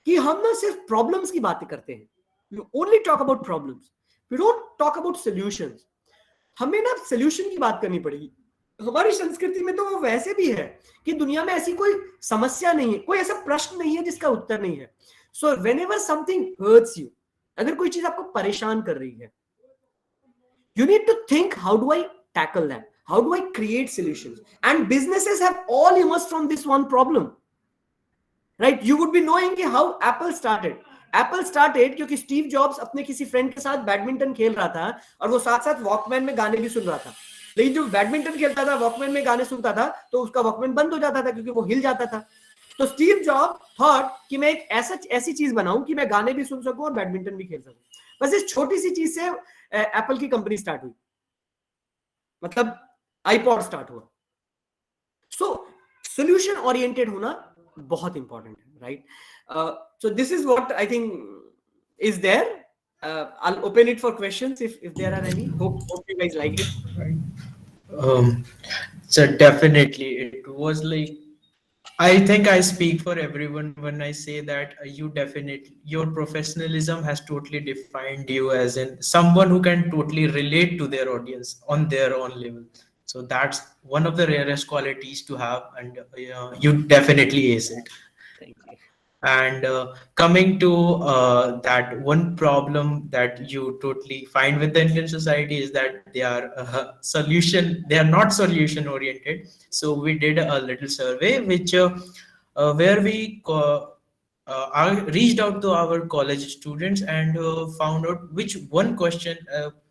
कि हम ना सिर्फ problems की बातें करते हैं. We only talk about problems. We don't talk about solutions. हमें ना solution की बात करनी पड़ेगी. हमारी संस्कृति में तो वो वैसे भी है कि दुनिया में ऐसी कोई समस्या नहीं है, कोई ऐसा प्रश्न नहीं है जिसका उत्तर नहीं है. So whenever something hurts you, अगर कोई चीज आपको परेशान कर रही है, you need to think, how do I tackle that? How do I create solutions? And businesses have all emerged from this one problem, right? You would be knowing how Apple started. Apple started क्योंकि Steve jobs अपने किसी friend के साथ badminton खेल रहा था और वो साथ साथ वॉकमैन में गाने भी सुन रहा था. लेकिन जो बैडमिंटन खेलता था, वॉकमैन में गाने सुनता था, तो उसका वॉकमैन बंद हो जाता था क्योंकि वो हिल जाता था. तो स्टीव जॉब थॉट कि मैं एक ऐसी चीज बनाऊं कि मैं गाने भी सुन सकूं और बैडमिंटन भी खेल सकूं. बस इस छोटी सी चीज से एप्पल की कंपनी स्टार्ट हुई, मतलब आईपॉड स्टार्ट हुआ. सो सोल्यूशन ओरिएंटेड होना बहुत इंपॉर्टेंट है, right? So this is what I think is there. I'll open it for questions if there are any. Hope you guys like it. So definitely it was like, I think I speak for everyone when I say that your professionalism has totally defined you as in someone who can totally relate to their audience on their own level. So that's one of the rarest qualities to have, and you definitely ace it. Thank you. And coming to that one problem that you totally find with the Indian society is that they are not solution oriented. So we did a little survey which where we reached out to our college students and found out which one question,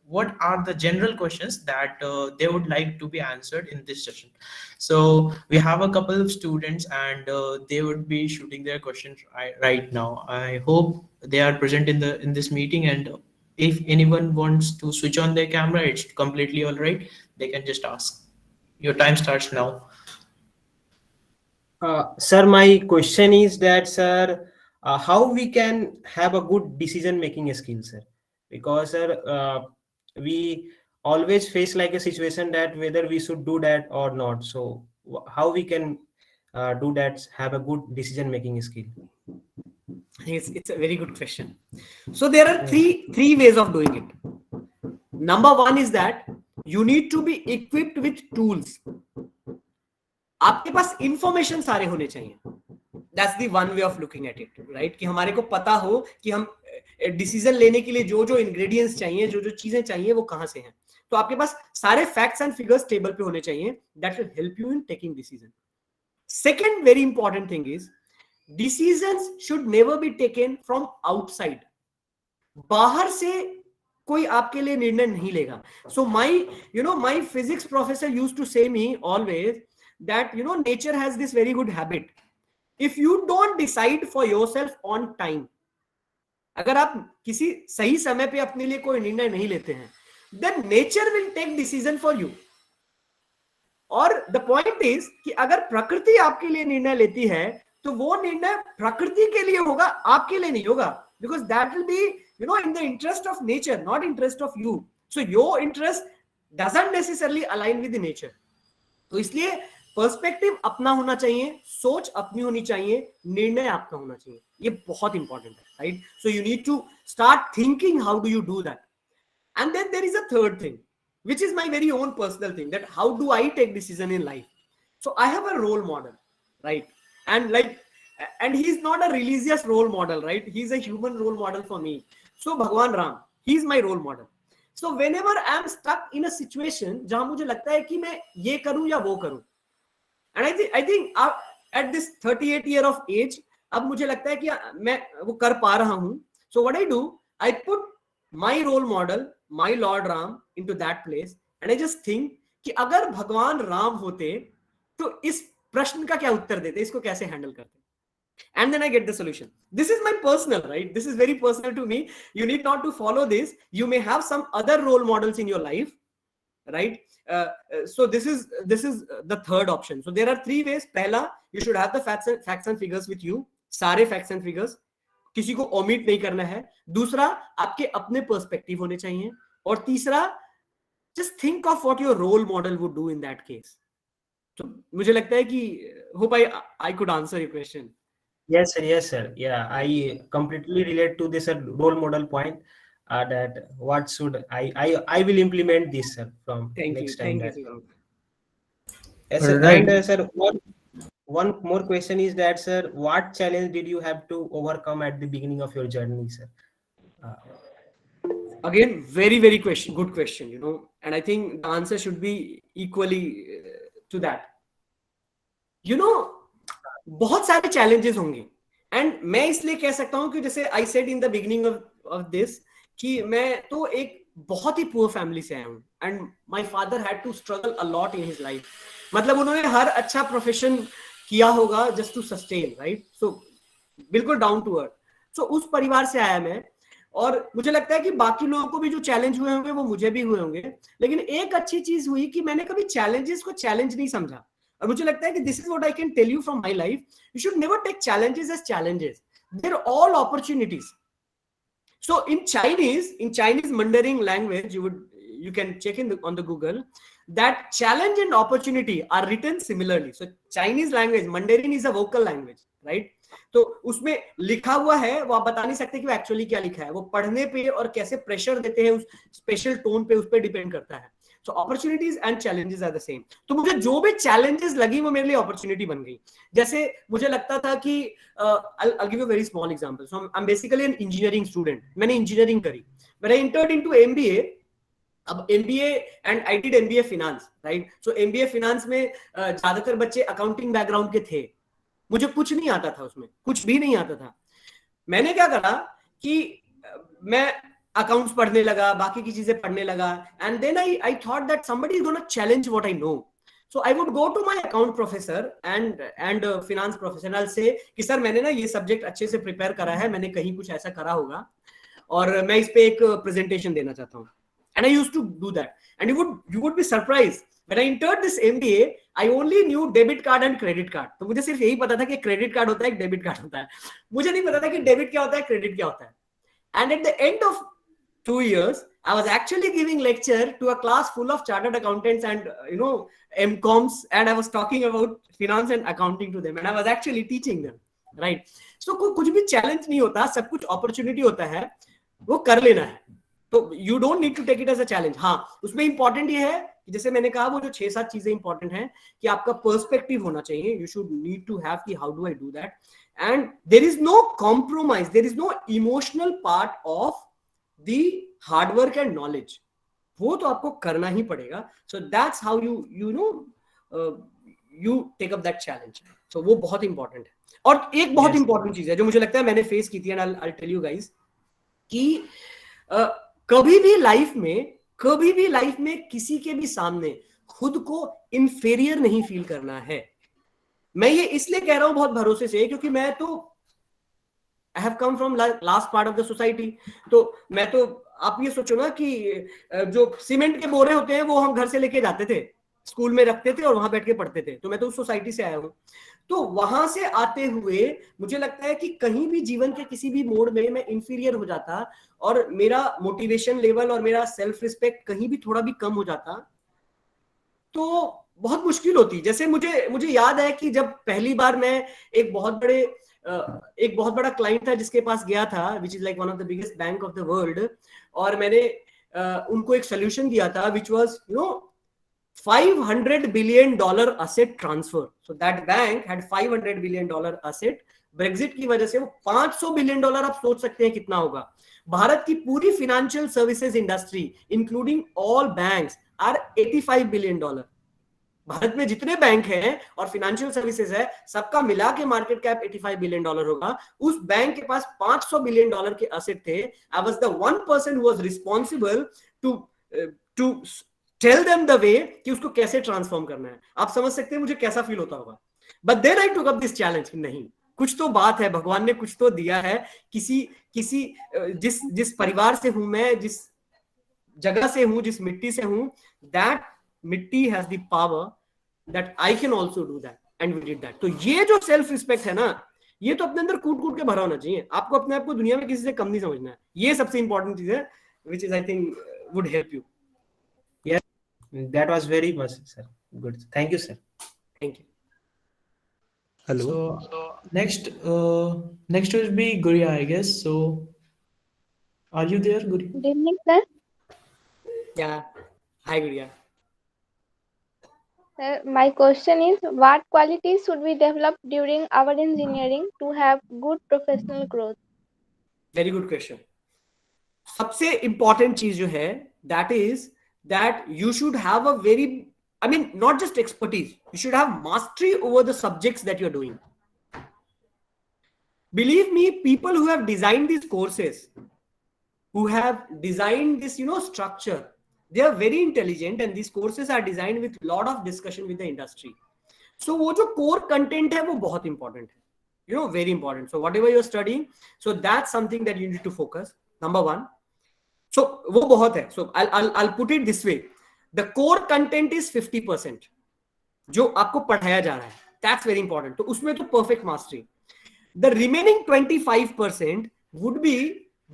what are the general questions that they would like to be answered in this session. So we have a couple of students and they would be shooting their questions right now. I hope they are present in this meeting, and if anyone wants to switch on their camera, it's completely all right. They can just ask. Your time starts now. Sir, my question is that, sir, how we can have a good decision making skill, sir? Because, sir, we always face like a situation that whether we should do that or not. So how we can do that, have a good decision making skill? It's a very good question. So there are three ways of doing it. Number one is that you need to be equipped with tools. आपके पास information सारे होने चाहिए. That's the one way of looking at it, right? कि हमारे को पता हो कि हम डिसीजन लेने के लिए जो इंग्रेडिएंट्स चाहिए, जो चीजें चाहिए, वो कहां से हैं. तो आपके पास सारे फैक्ट्स एंड फिगर्स टेबल पे होने चाहिए. That will help you in taking decision. Second very important thing is decisions should never be taken from outside. बाहर से कोई आपके लिए निर्णय नहीं लेगा. So my physics professor used to say me always that nature has this very good habit. If you don't decide for yourself on time, अगर आप किसी सही समय पे अपने लिए कोई निर्णय नहीं लेते हैं, then nature will take decision for you. और the point is कि अगर प्रकृति आपके लिए निर्णय लेती है तो वो निर्णय प्रकृति के लिए होगा, आपके लिए नहीं होगा, because that will be in the interest of nature, not interest of you. So your interest doesn't necessarily align with nature. तो इसलिए पर्सपेक्टिव अपना होना चाहिए, सोच अपनी होनी चाहिए, निर्णय आपका होना चाहिए. ये बहुत इंपॉर्टेंट है, right? So you need to start thinking how do you do that. And then there is a third thing, which is my very own personal thing, that how do I take decision in life? So I have a role model, right? And he's not a religious role model, right? He's a human role model for me. So Bhagwan Ram, he's my role model. So whenever I am stuck in a situation जहां मुझे लगता है कि मैं ये करूं या वो करूं, and I think at this 38 year of age, अब मुझे लगता है कि मैं वो कर पा रहा हूं. So what I do, I put my role model, my Lord Ram into that place, and I just think कि अगर भगवान राम होते तो इस प्रश्न का क्या उत्तर देते, इसको कैसे हैंडल करते, and then I get the solution. This is my personal, right? This is very personal to me. You need not to follow this. You may have some other role models in your life, right? So this is the third option. So there are three ways. पहला, you should have the facts and figures with you, सारे facts and figures, किसी को omit नहीं करना है. दूसरा, आपके अपने पर्सपेक्टिव होने चाहिए. और तीसरा, just think of what your role model would do in that case. तो मुझे लगता है कि hope I could answer your question. Yes, sir. Yeah, I completely relate to this role model point. That what should I will implement this, sir, from next time. Thank you. Yes, sir. Right. And sir, one more question is that, sir, what challenge did you have to overcome at the beginning of your journey, sir? Again, very good question, and I think the answer should be equally to that. बहुत सारे challenges होंगे, and मैं इसलिए कह सकता हूं कि जैसे I said in the beginning of this कि मैं तो एक बहुत ही poor family से आया हूं, and my father had to struggle a lot in his life. मतलब उन्होंने हर अच्छा प्रोफेशन किया होगा just to sustain, right? So बिल्कुल down to earth. So उस परिवार से आया मैं, और मुझे लगता है कि बाकी लोगों को भी जो चैलेंज हुए होंगे वो मुझे भी हुए होंगे, लेकिन एक अच्छी चीज हुई कि मैंने कभी चैलेंजेस को चैलेंज नहीं समझा. और मुझे लगता है कि this is what I can tell you from my life, you should never take challenges as challenges, they are all opportunities. So in Chinese Mandarin language, you can check on the Google that challenge and opportunity are written similarly. So Chinese language, Mandarin is a vocal language, right? तो उसमें लिखा हुआ है, वो आप बता नहीं सकते कि वो एक्चुअली क्या लिखा है, वो पढ़ने पे और कैसे प्रेशर देते हैं उस स्पेशल टोन पे, उस पे डिपेंड करता है. So opportunities and challenges are the same. तो मुझे जो भी challenges लगी वो मेरे लिए opportunity बन गई. जैसे मुझे लगता था कि I'll give you a very small example. So I'm basically an engineering student. मैंने engineering करी. When I entered into MBA, अब MBA and I did MBA finance, right? So MBA finance में ज्यादातर बच्चे accounting background के थे. मुझे कुछ नहीं आता था उसमें, कुछ भी नहीं आता था. मैंने क्या करा कि मैं अकाउंट्स पढ़ने लगा, बाकी की चीजें पढ़ने लगा, and then I thought that somebody is gonna challenge what I know. So I would go to my account professor and finance professor, I say कि सर मैंने ना ये सब्जेक्ट अच्छे से प्रिपेयर करा है, मैंने कहीं कुछ ऐसा करा होगा और मैं इस पे एक प्रेजेंटेशन देना चाहता हूँ. And I used to do that, and you would be surprised when I entered this MBA, I only knew debit card and credit card. तो मुझे सिर्फ यही पता था कि क्रेडिट कार्ड होता है, डेबिट कार्ड होता है. मुझे नहीं पता था कि डेबिट क्या होता है, क्रेडिट क्या होता है. And at the end of 2 years, I was actually giving lecture to a class full of chartered accountants and MComs, and I was talking about finance and accounting to them, and I was actually teaching them, right? So कुछ भी challenge नहीं होता, सब कुछ opportunity होता है, वो कर लेना है. तो you don't need to take it as a challenge. हाँ, उसमें important ये है कि जैसे मैंने कहा वो जो 6-7 चीजें important हैं कि आपका perspective होना चाहिए. You should need to have कि how do I do that, and there is no compromise, there is no emotional part of the hard work and knowledge. वो तो आपको करना ही पड़ेगा. So that's how you take up that challenge. So वो बहुत important है. और एक बहुत important चीज है जो मुझे लगता है मैंने फेस की थी, and I'll tell you guys कि कभी भी लाइफ में किसी के भी सामने खुद को inferior नहीं फील करना है. मैं ये इसलिए कह रहा हूं बहुत भरोसे से, क्योंकि मैं तो I have come from last part of the society. तो मैं तो, आप ये सोचो ना कि जो सीमेंट के बोरे होते हैं वो हम घर से लेके जाते थे, स्कूल में रखते थे और वहां बैठ के पढ़ते थे. तो मैं तो उस सोसाइटी से आया हूँ. तो वहां से आते हुए मुझे लगता है कि कहीं भी जीवन के किसी भी मोड में मैं इंफीरियर हो जाता और मेरा मोटिवेशन लेवल और मेरा सेल्फ रिस्पेक्ट कहीं भी थोड़ा भी कम हो जाता तो बहुत मुश्किल होती। जैसे मुझे मुझे याद है कि जब पहली बार मैं एक बहुत बड़ा क्लाइंट था जिसके पास गया था, which is like one of the biggest bank of the world, और मैंने उनको एक सोल्यूशन दिया था which was $500 billion asset transfer. So that bank had $500 billion asset. Brexit की वजह से वो $500 बिलियन, आप सोच सकते हैं कितना होगा। भारत की पूरी financial services industry including all banks are $85 billion. Bharat में जितने बैंक हैं और फाइनेंशियल सर्विसेज है सबका मिला के मार्केट कैप $85 बिलियन होगा। उस बैंक के पास $500 बिलियन के एसेट थे। I was the one person who was responsible to tell them the way कि उसको कैसे ट्रांसफॉर्म करना है। आप समझ सकते हैं मुझे कैसा फील होता होगा। But then I took up this challenge, नहीं कुछ तो बात है, भगवान ने कुछ तो दिया है, जिस परिवार से हूं मैं, जिस जगह से हूं, जिस मिट्टी से हूं, दैट मिट्टी has the power that I can also do that and we did that. तो ये जो सेल्फ रिस्पेक्ट है ना, ये तो अपने अंदर कूट कूट के भरा होना चाहिए। आपको अपने आप को दुनिया में किसी से कम नहीं समझना है। ये सबसे इंपॉर्टेंट चीज है which is I think would help you. That was very much, sir. Good. Thank you, sir. Thank you. Hello. So next will be Guria, I guess. So are you there, Guria? Good evening, sir. Yeah. Hi, Guria. Sir, my question is, what qualities should we develop during our engineering to have good professional growth? Very good question. सबसे important चीज जो है that is that you should have a very, I mean, not just expertise, you should have mastery over the subjects that you're doing. Believe me, people who have designed these courses, who have designed this, structure, they are very intelligent and these courses are designed with lot of discussion with the industry. So वो जो core content है वो बहुत important है, very important. So whatever you're studying, so that's something that you need to focus. Number one. So वो बहुत है. So I'll put it this way. The core content is 50%. जो आपको पढ़ाया जा रहा है, that's very important. तो उसमें तो perfect mastery. The remaining 25% would be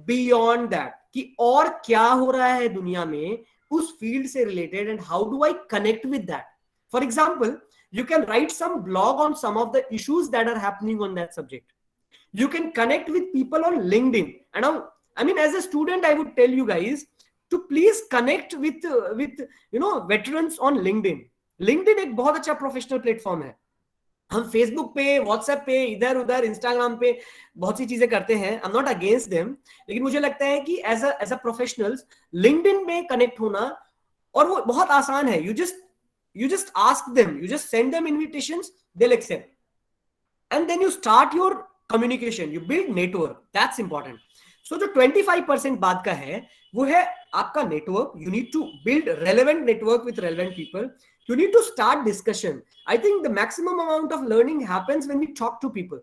beyond that. कि और क्या हो रहा है दुनिया में उस फील्ड से related and how do I connect with that. For example, you can write some blog on some of the issues that are happening on that subject. You can connect with people on LinkedIn. And now, I mean, as a student, I would tell you guys to please connect with veterans on LinkedIn. LinkedIn एक बहुत अच्छा professional platform है। हम Facebook पे, WhatsApp पे, इधर उधर, Instagram पे बहुत सी चीजें करते हैं। I am not against them, लेकिन मुझे लगता है कि एज अ प्रोफेशनल्स लिंक्डइन में कनेक्ट होना, और वो बहुत आसान है। You just ask them, you just send them invitations, they'll accept. And then you start your communication, you build network. That's important. So जो 25% बात का है वो है आपका network. You need to build relevant network with relevant people. You need to start discussion. I think the maximum amount of learning happens when we talk to people,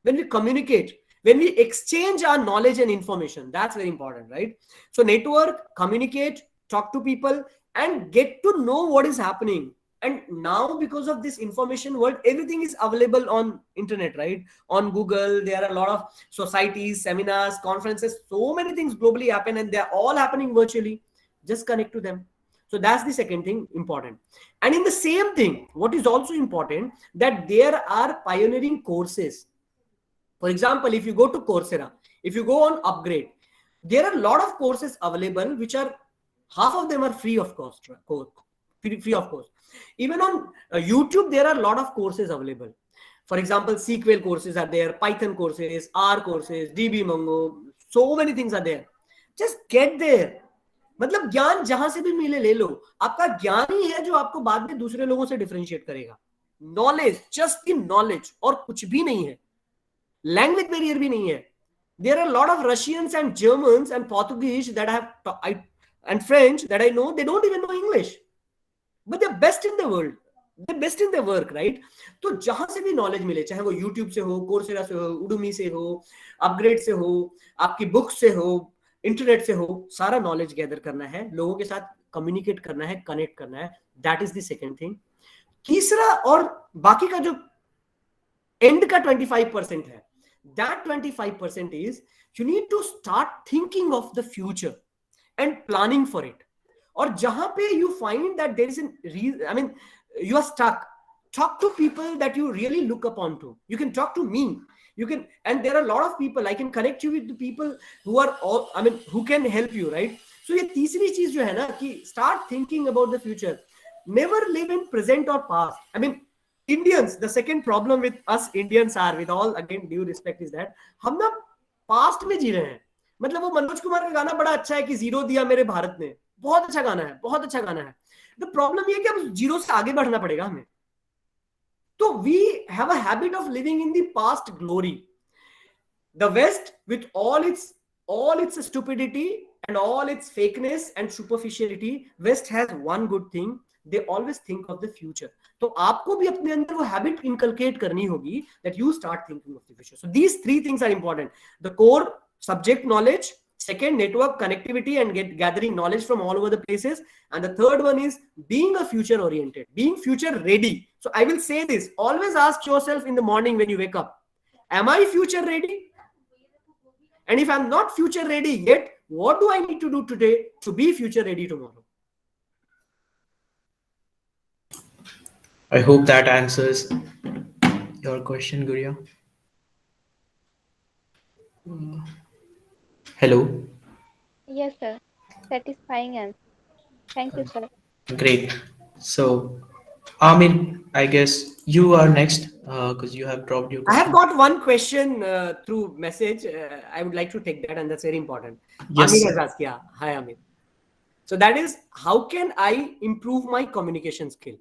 when we communicate, when we exchange our knowledge and information. That's very important, right? So network, communicate, talk to people, and get to know what is happening. And now, because of this information world, everything is available on internet, right? On Google, there are a lot of societies, seminars, conferences, so many things globally happen, and they're all happening virtually. Just connect to them. So that's the second thing important. And in the same thing, what is also important, that there are pioneering courses. For example, if you go to Coursera, if you go on Upgrade, there are a lot of courses available, which are, half of them are free of cost, free of cost. Even on YouTube, there are a lot of courses available. For example, SQL courses are there, Python courses, R courses, DBMongo, so many things are there. Just get there. मतलब ज्ञान जहां से भी मिले ले लो। आपका ज्ञान ही है जो आपको बाद में दूसरे लोगों से डिफरेंशिएट करेगा। नॉलेज, जस्ट इन नॉलेज, और कुछ भी नहीं है। लैंग्वेज बैरियर भी नहीं है। There are a lot of Russians and Germans and Portuguese that and French that I know, they don't even know English, but they're best in the world. They're best in their work, right? तो जहां से भी knowledge मिले, चाहे वो YouTube से हो, Coursera से हो, Udemy से हो, Upgrade से हो, आपकी बुक से हो, इंटरनेट से हो, सारा नॉलेज गैदर करना है, लोगों के साथ कम्युनिकेट करना है, कनेक्ट करना है. That is the second thing. तीसरा और बाकी का जो एंड का 25% है. That 25% is you need to start thinking of the future and planning for it. और जहां पे you find that there is you are stuck, talk to people that you really look upon to. You can talk to me. You can, and there are a lot of people. I can connect you with the people who are all, who can help you, right? So ये तीसरी चीज जो है ना कि start thinking about the future. Never live in present or past. Indians, the second problem with us Indians are, with all again due respect, is that हम ना past में जी रहे हैं. मतलब वो मनोज कुमार का गाना बड़ा अच्छा है कि जीरो दिया मेरे भारत ने, बहुत अच्छा गाना है, बहुत अच्छा गाना है. The problem ये है कि अब जीरो से आगे बढ़ना पड़ेगा हमें. So we have a habit of living in the past glory. The West, with all its stupidity and all its fakeness and superficiality, West has one good thing. They always think of the future. तो आपको भी अपने अंदर वो habit inculcate करनी होगी that you start thinking of the future. So these three things are important. The core subject knowledge, second, network connectivity and gathering knowledge from all over the places, and the third one is being a future oriented, being future ready. So I will say this, always ask yourself in the morning when you wake up, am I future ready? And if I'm not future ready yet, what do I need to do today to be future ready tomorrow? I hope that answers your question, Guriya. Hello. Yes, sir. Satisfying answer. Thank you, sir. Great. So, Amir, I guess you are next because you have dropped your I question. have got one question through message. I would like to take that, and that's very important. Yes, Amir sir. has asked, yeah. Hi, Amir. So that is, how can I improve my communication skill?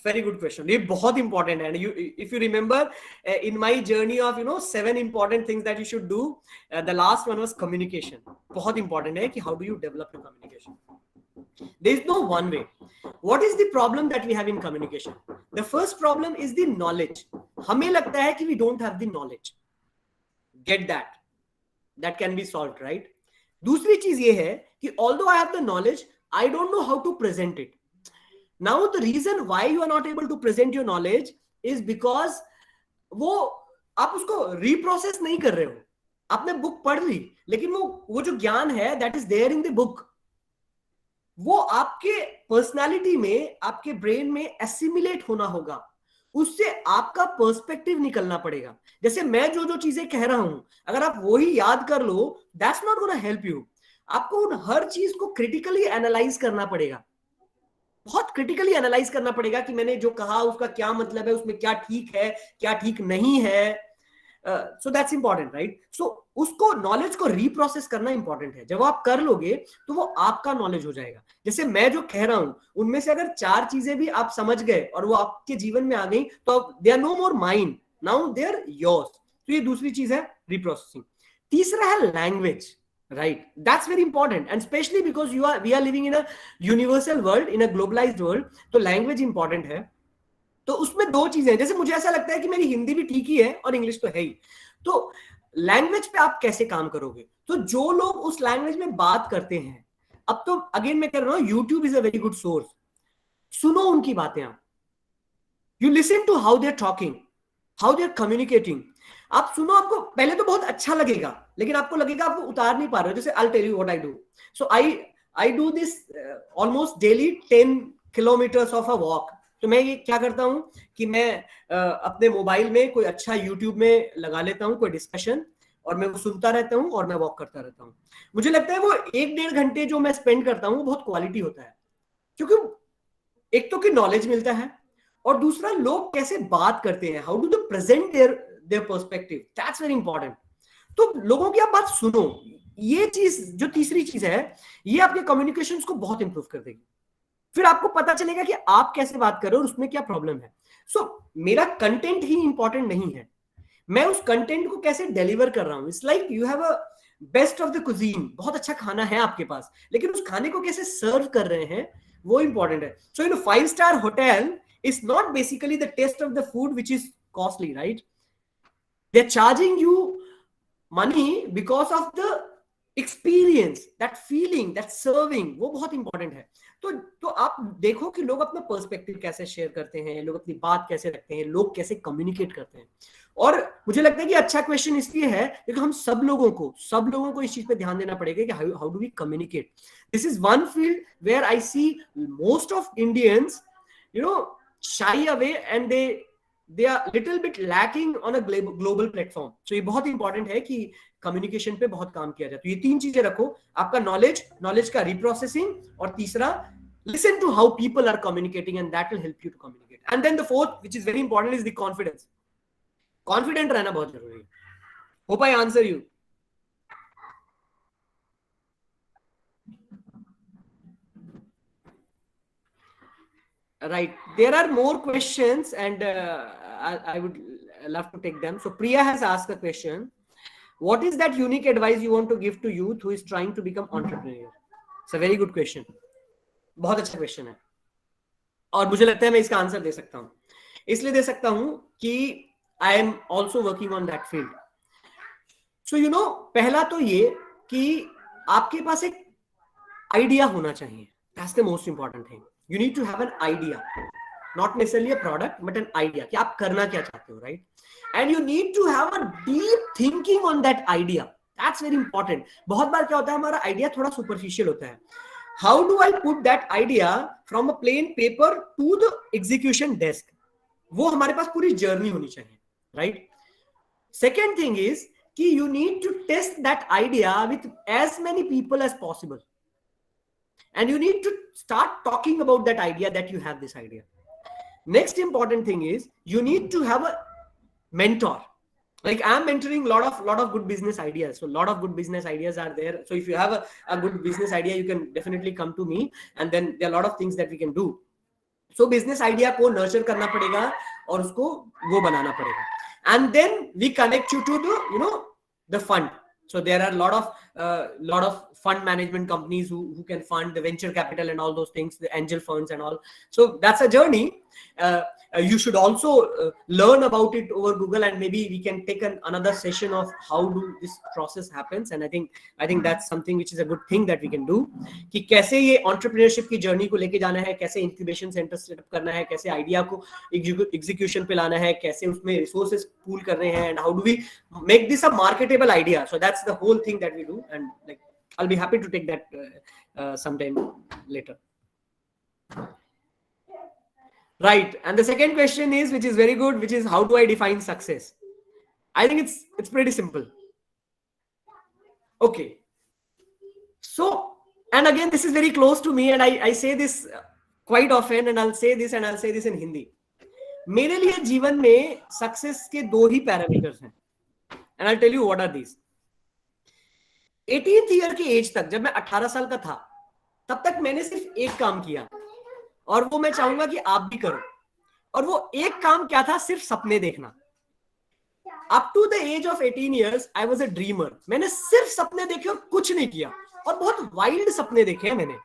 Very good question. ये बहुत important है. And if you remember, in my journey of 7 important things that you should do, the last one was communication. बहुत important है कि how do you develop your communication? There is no one way. What is the problem that we have in communication? The first problem is the knowledge. हमें लगता है कि we don't have the knowledge. Get that. That can be solved, right? दूसरी चीज ये है कि although I have the knowledge, I don't know how to present it. Now the reason why you are not able to present your knowledge is because वो आप उसको reprocess नहीं कर रहे हो. आपने बुक पढ़ ली, लेकिन वो जो ज्ञान है that is there in the book, वो आपके पर्सनालिटी में, आपके ब्रेन में एसिमिलेट होना होगा. उससे आपका पर्सपेक्टिव निकलना पड़ेगा. जैसे मैं जो चीजें कह रहा हूं, अगर आप वही याद कर लो, that's not gonna help you. आपको उन हर चीज को क्रिटिकली एनालाइज करना पड़ेगा. बहुत क्रिटिकली एनालाइज करना पड़ेगा कि मैंने जो कहा उसका क्या मतलब है, उसमें क्या ठीक है, क्या ठीक नहीं है. So that's important, right? So उसको नॉलेज को रीप्रोसेस करना इंपॉर्टेंट है. जब आप कर लोगे तो वो आपका नॉलेज हो जाएगा. जैसे मैं जो कह रहा हूं उनमें से अगर 4 चीजें भी आप समझ गए और वो आपके जीवन में आ गई, तो they are no more mind, now they are yours. तो ये दूसरी चीज है, रीप्रोसेसिंग. तीसरा है language, right? That's very important, and especially because we are living in a universal world, in a globalized world, तो language important है. तो उसमें 2 चीजें हैं. जैसे मुझे ऐसा लगता है कि मेरी हिंदी भी ठीक ही है और इंग्लिश तो है ही. तो लैंग्वेज पे आप कैसे काम करोगे? तो जो लोग उस लैंग्वेज में बात करते हैं, अब तो अगेन मैं कह रहा हूं, YouTube is a very good source. सुनो उनकी बातें. आप you listen to how they are talking, how they are communicating. आप सुनो, आपको पहले तो बहुत अच्छा लगेगा, लेकिन आपको लगेगा आपको उतार नहीं पा रहे हो. जैसे I'll tell you what I do. So I do this almost daily 10 kilometers of a walk. तो मैं ये क्या करता हूं कि मैं अपने मोबाइल में कोई अच्छा यूट्यूब में लगा लेता हूं कोई डिस्कशन, और मैं वो सुनता रहता हूं और मैं वॉक करता रहता हूं. मुझे लगता है वो 1-1.5 घंटे जो मैं स्पेंड करता हूं वो बहुत क्वालिटी होता है, क्योंकि एक तो कि नॉलेज मिलता है, और दूसरा लोग कैसे बात करते हैं, how do they present their perspective, that's very important. तो लोगों की आप बात सुनो. ये चीज जो तीसरी चीज है, ये आपके कम्युनिकेशंस को बहुत इंप्रूव कर देगी. फिर आपको पता चलेगा कि आप कैसे बात कर रहे हो और उसमें क्या प्रॉब्लम है. सो मेरा कंटेंट ही इंपॉर्टेंट नहीं है, मैं उस कंटेंट को कैसे डिलीवर कर रहा हूं. It's like you have a best of the cuisine, बहुत अच्छा खाना है आपके पास, लेकिन उस खाने को कैसे सर्व कर रहे हैं वो इंपॉर्टेंट है. सो इन 5-star hotel is not basically the taste of the food which is costly, right? They're charging you money because of the experience, that feeling, that serving, वो बहुत इंपॉर्टेंट है। तो आप देखो कि लोग अपना पर्सपेक्टिव कैसे शेयर करते हैं, लोग अपनी बात कैसे रखते हैं, लोग कैसे कम्युनिकेट करते हैं। और मुझे लगता है कि अच्छा क्वेश्चन इसलिए है क्योंकि हम सब लोगों को इस चीज पे ध्यान देना पड़ेगा कि how do we communicate. This is one field where I see most of Indians shy away and they are little bit lacking on a global platform. So ये बहुत इंपॉर्टेंट है कि कम्युनिकेशन पे बहुत काम किया जाए। तो ये 3 चीजें रखो, आपका नॉलेज का रिप्रोसेसिंग, और तीसरा listen to how people are communicating and that will help you to communicate. And then the fourth, which is very important, is the confidence. Confident रहना बहुत जरूरी है। Hope I answer you. Right, there are more questions and I would love to take them. So Priya has asked a question: what is that unique advice you want to give to youth who is trying to become entrepreneur? It's a very good question. बहुत अच्छा question है और मुझे लगता है मैं इसका answer दे सकता हूं। इसलिए दे सकता हूं कि I am also working on that field. So पहला तो ये कि आपके पास एक आइडिया होना चाहिए। That's the most important thing. You need to have an idea, not necessarily a product, but an idea कि आप करना क्या चाहते हो, right? And you need to have a deep thinking on that idea. That's very important. बहुत बार क्या होता है, हमारा आइडिया थोड़ा सुपरफिशियल होता है। How do I put that idea from a plain paper to the execution desk? वो हमारे पास पूरी जर्नी होनी चाहिए, right? Second thing is कि you need to test that idea with as many people as possible. And you need to start talking about that idea, that you have this idea. Next important thing is you need to have a mentor. Like I'm mentoring lot of good business ideas. So a lot of good business ideas are there. So if you have a good business idea, you can definitely come to me, and then there are a lot of things that we can do. So business idea को nurture करना पड़ेगा और उसको वो बनाना पड़ेगा. And then we connect you to the fund. So there are a lot of fund management companies who can fund the venture capital and all those things, the angel funds and all. So that's a journey. You should also learn about it over Google, and maybe we can take another session of how do this process happens. And I think that's something which is a good thing that we can do. कि कैसे ये entrepreneurship की journey को लेके जाना है, कैसे incubation center setup करना है, कैसे idea को execution पे लाना है, कैसे उसमें resources pool करने हैं, and how do we make this a marketable idea. So that's the whole thing that we do, and like I'll be happy to take that sometime later. Right, and the second question is, which is very good, which is how do I define success? I think it's pretty simple. Okay, so and again this is very close to me, and I say this quite often, and I'll say this in Hindi. मेरे लिए जीवन में success के 2 ही parameters हैं, and I'll tell you what are these. 18th year की as तक, जब मैं 18 साल का था, तब तक मैंने सिर्फ एक काम किया, और वो मैं चाहूंगा कि आप भी करो। और वो एक काम क्या था? सिर्फ सपने देखना। Up to the age of 18 years I was a dreamer. मैंने सिर्फ सपने देखे और कुछ नहीं किया, और बहुत वाइल्ड सपने देखे हैं मैंने।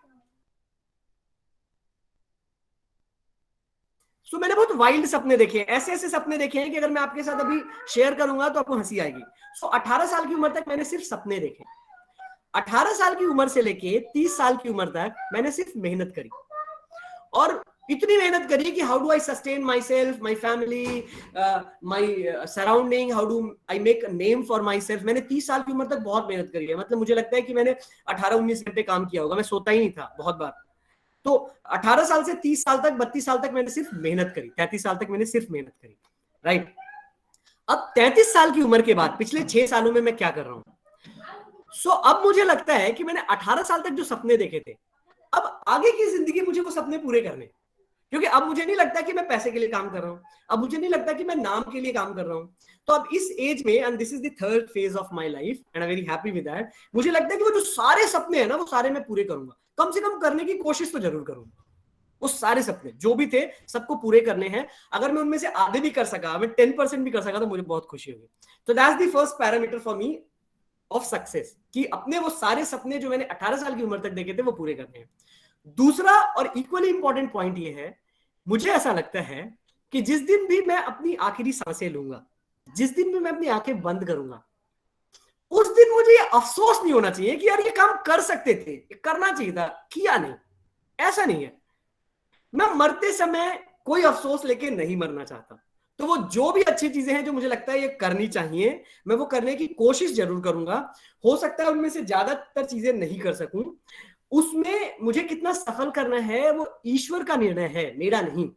मैंने बहुत वाइल्ड सपने देखे हैं, ऐसे सपने देखे हैं कि अगर मैं आपके साथ अभी शेयर करूंगा तो आपको हंसी आएगी। 18 साल की उम्र तक मैंने सिर्फ सपने देखे। 18 साल की उम्र से लेके 30 साल की उम्र तक मैंने सिर्फ मेहनत करी, और इतनी मेहनत करी कि how do I sustain my self, my family, my surrounding, how do I make a name for my self. मैंने 30 साल की उम्र तक बहुत मेहनत करी है। मतलब मुझे लगता है कि मैंने 18-19 घंटे काम किया होगा, मैं सोता ही नहीं था बहुत बार। तो 18 साल से 30 साल तक, 32 साल तक मैंने सिर्फ मेहनत करी, 33 साल तक मैंने सिर्फ मेहनत करी, राइट। अब 33 साल की उम्र के बाद पिछले 6 सालों में मैं क्या कर रहा हूं? अब मुझे लगता है कि मैंने 18 साल तक जो सपने देखे थे, अब आगे की जिंदगी मुझे वो सपने पूरे करने, क्योंकि अब मुझे नहीं लगता कि मैं पैसे के लिए काम कर रहा हूं, अब मुझे नहीं लगता कि मैं नाम के लिए काम कर रहा हूं। तो अब इस एज में, and this is the third phase of my life and I very happy with that, मुझे लगता है कि वो जो सारे सपने हैं ना, वो सारे मैं पूरे करूंगा, कम से कम करने की कोशिश तो जरूर करूंगा। वो सारे सपने जो भी थे सबको पूरे करने हैं। अगर मैं उनमें से आधे भी कर सका, मैं 10% भी कर सका, तो मुझे बहुत खुशी होगी। तो that's the first parameter for me of success, कि अपने वो सारे सपने जो मैंने 18 साल की उम्र तक देखे थे वो पूरे करने हैं। दूसरा और इक्वली इंपॉर्टेंट पॉइंट ये है, मुझे ऐसा लगता है कि जिस दिन भी मैं अपनी आखिरी सांसें लूंगा, जिस दिन भी मैं अपनी आंखें बंद करूंगा, उस दिन मुझे ये अफसोस नहीं होना चाहिए कि यार ये काम कर सकते थे, करना चाहिए था, किया नहीं। ऐसा नहीं है। मैं मरते समय कोई अफसोस लेके नहीं मरना चाहता। तो वो जो भी अच्छी चीजें हैं जो मुझे लगता है ये करनी चाहिए, मैं वो करने की कोशिश जरूर करूंगा। हो सकता है उनमें से ज्यादातर चीजें नहीं कर सकूं, उसमें मुझे कितना सफल करना है वो ईश्वर का निर्णय है, मेरा नहीं।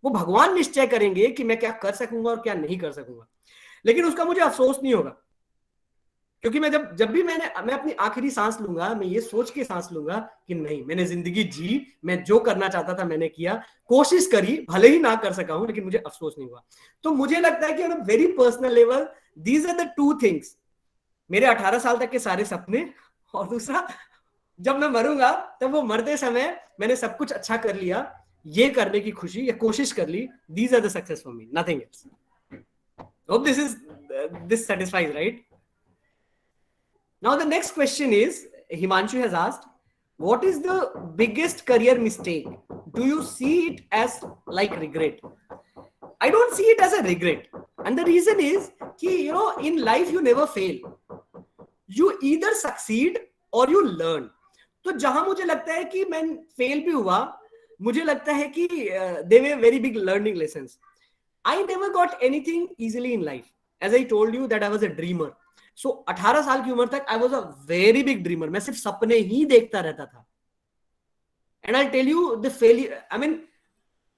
वो भगवान निश्चय करेंगे कि मैं क्या कर सकूंगा और क्या नहीं कर सकूंगा, लेकिन उसका मुझे अफसोस नहीं होगा। क्योंकि मैं जब भी मैं अपनी आखिरी सांस लूंगा, मैं ये सोच के सांस लूंगा कि नहीं, मैंने जिंदगी जी, मैं जो करना चाहता था मैंने किया, कोशिश करी, भले ही ना कर सका हूं, लेकिन मुझे अफसोस नहीं हुआ। तो मुझे लगता है कि on a very personal level these are the two things, मेरे 18 साल तक के सारे सपने, और दूसरा जब मैं मरूंगा तब वो मरते समय मैंने सब कुछ अच्छा कर लिया, ये करने की खुशी या कोशिश कर ली। These are the success for me, nothing else. Hope this satisfies, right? Now the next question is, Himanshu has asked, what is the biggest career mistake? Do you see it as like regret? I don't see it as a regret. And the reason is कि in life you never fail. You either succeed or you learn. तो जहां मुझे लगता है कि मैं fail भी हुआ, मुझे लगता है कि they were very big learning lessons. I never got anything easily in life. As I told you that I was a dreamer. So 18 साल की उम्र तक I was a very big dreamer. मैं सिर्फ सपने ही देखता रहता था. And I'll tell you the failure. I mean,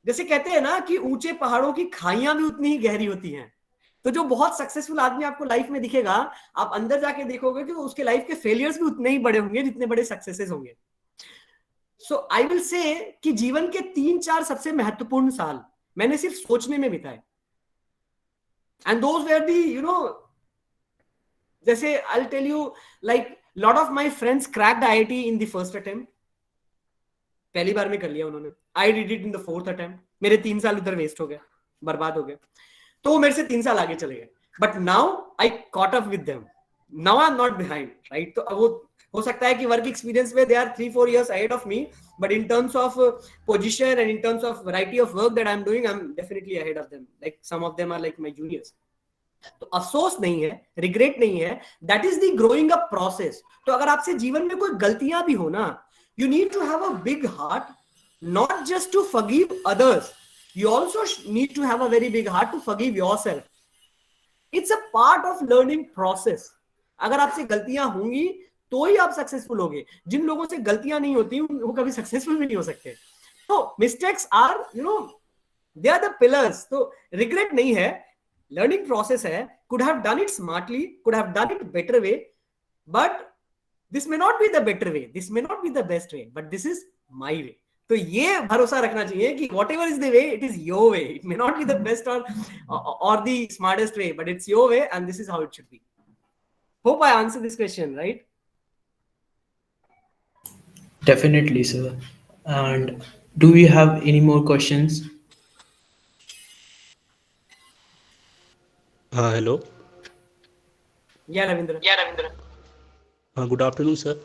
जैसे कहते हैं ना कि ऊंचे पहाड़ों की खाइयां भी उतनी ही गहरी होती हैं। तो जो बहुत सक्सेसफुल आदमी आपको लाइफ में दिखेगा, आप अंदर जाके देखोगे कि उसके लाइफ के फेलियर्स भी उतने ही बड़े होंगे जितने बड़े सक्सेसेस होंगे। सो आई विल से कि जीवन के 3-4 सबसे महत्वपूर्ण साल मैंने सिर्फ सोचने में बिताए। एंड दोज वेयर दी जैसे I will tell you, like lot of my friends cracked IIT in the first attempt, पहली बार में कर लिया उन्होंने। I did it in the fourth attempt, मेरे 3 साल उधर वेस्ट हो गए, बर्बाद हो गए। तो वो मेरे से 3 साल आगे चले गए, but now I caught up with them, now I am not behind, right. तो अब वो हो सकता है कि वर्क एक्सपीरियंस में they are 3-4 years ahead of me, but in terms of position and in terms of variety of work that I'm doing, I'm definitely ahead of them. Like some of them are like my juniors. तो अफसोस नहीं है, regret नहीं है, that is the growing up process. तो अगर आपसे जीवन में कोई गलतियां भी हो ना, you need to have a big heart, not just to forgive others, you also need to have a very big heart to forgive yourself. It's a part of learning process. अगर आपसे गलतियां होंगी तो ही आप सक्सेसफुल होंगे। जिन लोगों से गलतियां नहीं होती वो कभी सक्सेसफुल भी नहीं हो सकते। तो mistakes are they are the pillars. तो रिग्रेट नहीं है, लर्निंग प्रोसेस है। Could have done it smartly, could have done it better way, but this may not be the better way, this may not be the best way, but this is my way. तो ये भरोसा रखना चाहिए कि whatever is the way, it is your way. It may not be the best or the smartest way, but it's your way and this is how it should be. Hope I answered this question, right? Definitely, sir. And do we have any more questions? Hello. Yeah, Ravindra. Good afternoon, sir.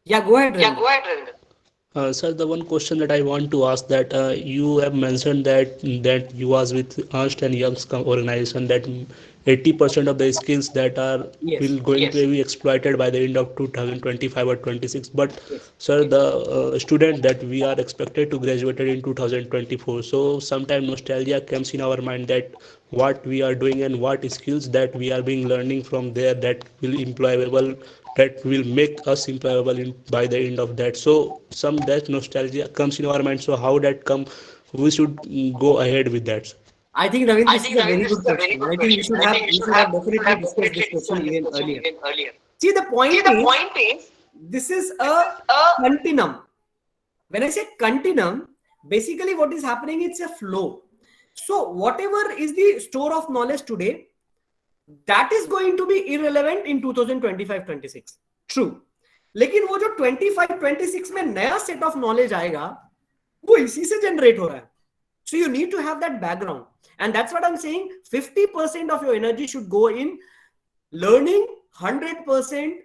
Yeah, go ahead, Ravindra. Sir, the one question that I want to ask, that you have mentioned that you was with Ernst and Young's organization, that 80% of the skills that are Yes. will going to be exploited by the end of 2025 or 26. But Yes. sir, the student that we are expected to graduate in 2024. So sometime nostalgia comes in our mind that what we are doing and what skills that we are being learning from there that will employable, that will make us employable by the end of that. So some that nostalgia comes in our mind. So how that come, we should go ahead with that. I think, Ravindra, this is a very good question. I think we should have definitely discussed this question even earlier. See, the point is, this is a continuum. When I say continuum, basically what is happening, it's a flow. So whatever is the store of knowledge today, that is going to be irrelevant in 2025-26. True. लेकिन वो जो 25-26 में नया set of knowledge आएगा वो इसी से generate हो रहा है. So you need to have that background, and that's what I'm saying. 50% of your energy should go in learning 100%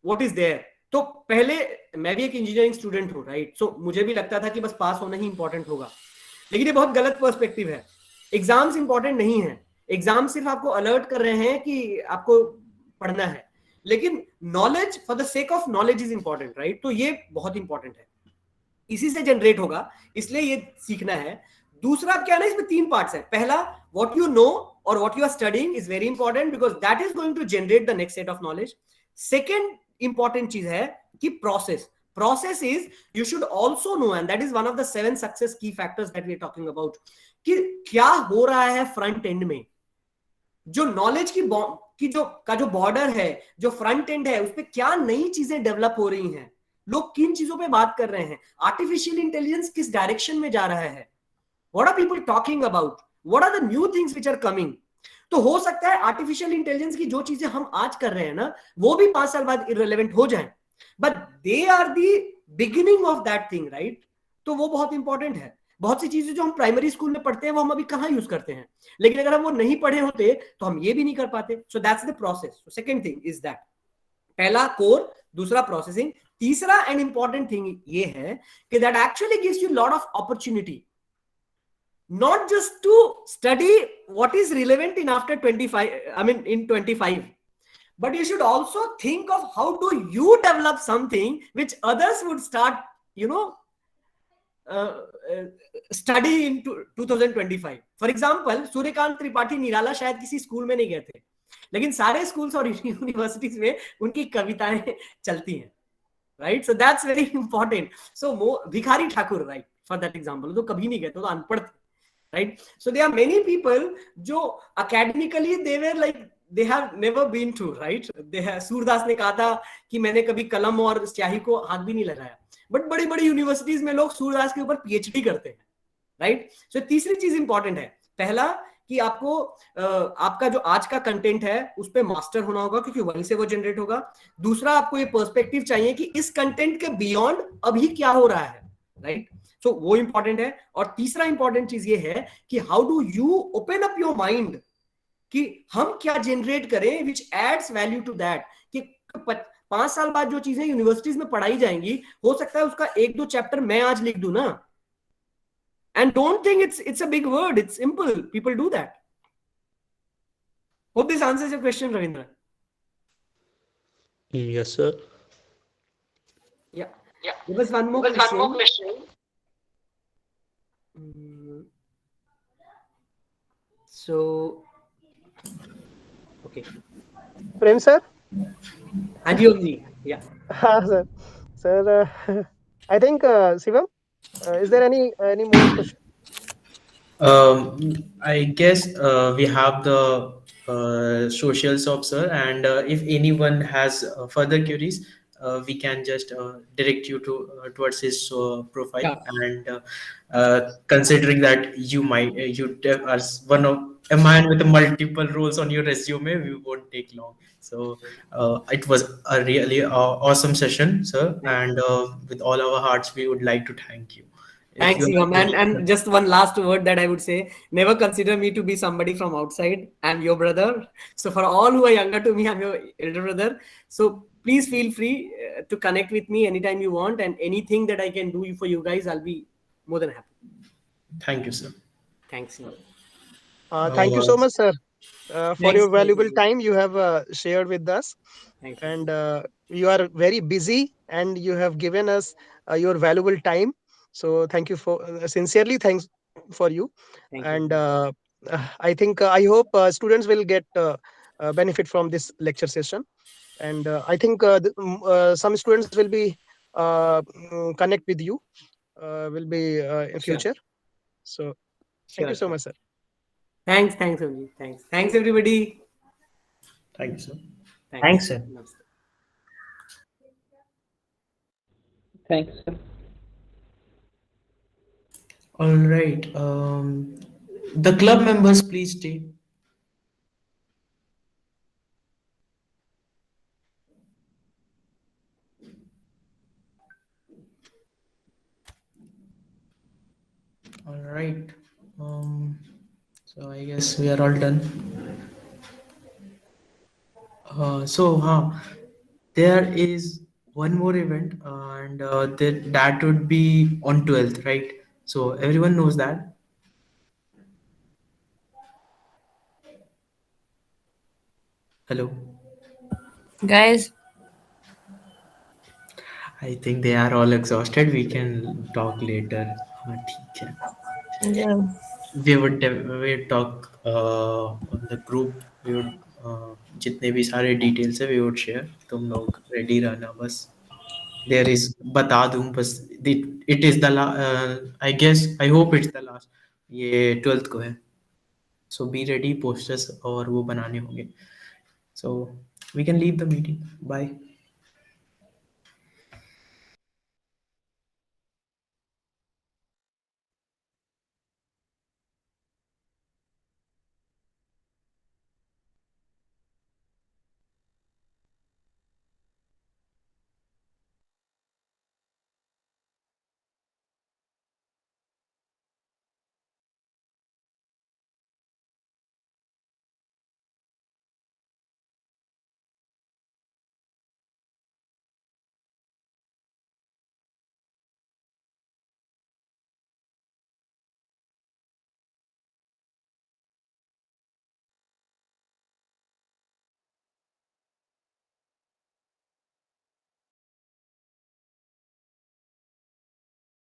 what is there. तो पहले मैं भी एक इंजीनियरिंग स्टूडेंट हूँ, राइट. सो मुझे भी लगता था कि बस पास होना ही इंपॉर्टेंट होगा, लेकिन ये बहुत गलत पर्सपेक्टिव है. एग्जाम्स इंपॉर्टेंट नहीं है, एग्जाम सिर्फ आपको अलर्ट कर रहे हैं कि आपको पढ़ना है, लेकिन knowledge for the sake of knowledge is important, right? तो ये बहुत इंपॉर्टेंट है, इसी से जनरेट होगा, इसलिए ये सीखना है। दूसरा क्या है ना, इसमें 3 पार्ट्स है। पहला, what you know or what you are studying is very important because that is going to generate the next set of knowledge. Second important चीज है कि process is you should also know, and that is one of the 7 success की factors that we are talking about, कि क्या हो रहा है front end में, जो नॉलेज की जो बॉर्डर है, जो फ्रंट एंड है, उस पर क्या नई चीजें डेवलप हो रही हैं, लोग किन चीजों पे बात कर रहे हैं, आर्टिफिशियल इंटेलिजेंस किस डायरेक्शन में जा रहा है, what are people talking about, what are the new things which are coming. तो हो सकता है आर्टिफिशियल इंटेलिजेंस की जो चीजें हम आज कर रहे हैं ना, वो भी 5 साल बाद इररिलेवेंट हो जाए, but they are the beginning of that thing, right? तो वो बहुत इंपॉर्टेंट है। बहुत सी चीजें जो हम प्राइमरी स्कूल में पढ़ते हैं वो हम अभी कहाँ यूज करते हैं, लेकिन अगर हम वो नहीं पढ़े होते तो हम ये भी नहीं कर पाते। So that's the process. Second thing is that, पहला कोर, दूसरा प्रोसेसिंग, तीसरा एंड इंपॉर्टेंट थिंग ये है कि that actually gives you lot of opportunity, not just to study what is relevant in after 25, I mean in 25, but you should also think of how do you develop something which others would start, you know, study in 2025. For example, Suryakant Tripathi Nirala शायद किसी school में नहीं गए थे, लेकिन सारे schools और universities में उनकी कविताएं चलती हैं, right? So that's very important. So Bhikhari Thakur, right, for that example, तो कभी नहीं गए, तो अनपढ़ थे, right? So there are many people जो academically they were like they have never been to, right? Surdas ने कहा था कि मैंने कभी कलम और स्याही को हाथ भी नहीं लगाया, बट बड़ी बड़ी यूनिवर्सिटीज में लोग सूरदास के ऊपर पीएचडी करते हैं, राइट? सो तीसरी चीज इंपॉर्टेंट है, पहला कि आपको आपका जो आज का कंटेंट है उस पर मास्टर होना होगा, क्योंकि वहीं से वो जनरेट होगा। दूसरा, आपको ये पर्सपेक्टिव चाहिए कि इस कंटेंट के बियॉन्ड अभी क्या हो रहा है, राइट? सो वो इंपॉर्टेंट है। और तीसरा इंपॉर्टेंट चीज ये है कि how do you open up your mind, कि हम क्या जनरेट करें विच एड्स वैल्यू टू दैट, कि 5 साल बाद जो चीजें यूनिवर्सिटीज में पढ़ाई जाएंगी, हो सकता है उसका 1-2 चैप्टर मैं आज लिख दूं ना। And don't think it's a big word, it's simple, people do that. Hope this answers your question, Ravindra. Yes, sir. Yeah, there was one more question. So, okay. Prem sir? Adi Om ji, yeah. Sir. Sir, I think Shivam, is there any more question? I guess we have the socials of sir, and if anyone has further queries, we can just direct you to towards his profile. Yeah. And considering that you are one of a man with multiple roles on your resume, we won't take long. So it was a really awesome session, sir, and with all our hearts we would like to thank you. Thanks, Shivam. And just one last word that I would say, never consider me to be somebody from outside. I'm your brother. So for all who are younger to me, I'm your elder brother. So please feel free to connect with me anytime you want, and anything that I can do for you guys, I'll be more than happy. Thank you, sir. Thanks. Thank you so much, sir, for Thanks, your valuable thank you. time you have shared with us. Thank you. And you are very busy, and you have given us your valuable time. So thank you for sincerely thanks for you. Thank And you. I think I hope students will get benefit from this lecture session. And I think some students will be connect with you, will be in Sure. future. So thank you so much, sir. Thanks, Omji. Thanks, everybody. Thank you, sir. Thanks, sir. Namaste. Thanks, sir. All right. The club members, please stay. All right. So I guess we are all done. There is one more event, and that would be on 12th, right? So everyone knows that. Hello. Guys, I think they are all exhausted. We can talk later. हाँ, ठीक है. yeah. We would talk on the group. We would जितने भी सारे details है we would share. तुम लोग ready रहना बस. There is बता दूं बस. It is the I guess I hope it's the last. ये 12th को है. So be ready, posters और वो बनाने होंगे. So we can leave the meeting. Bye.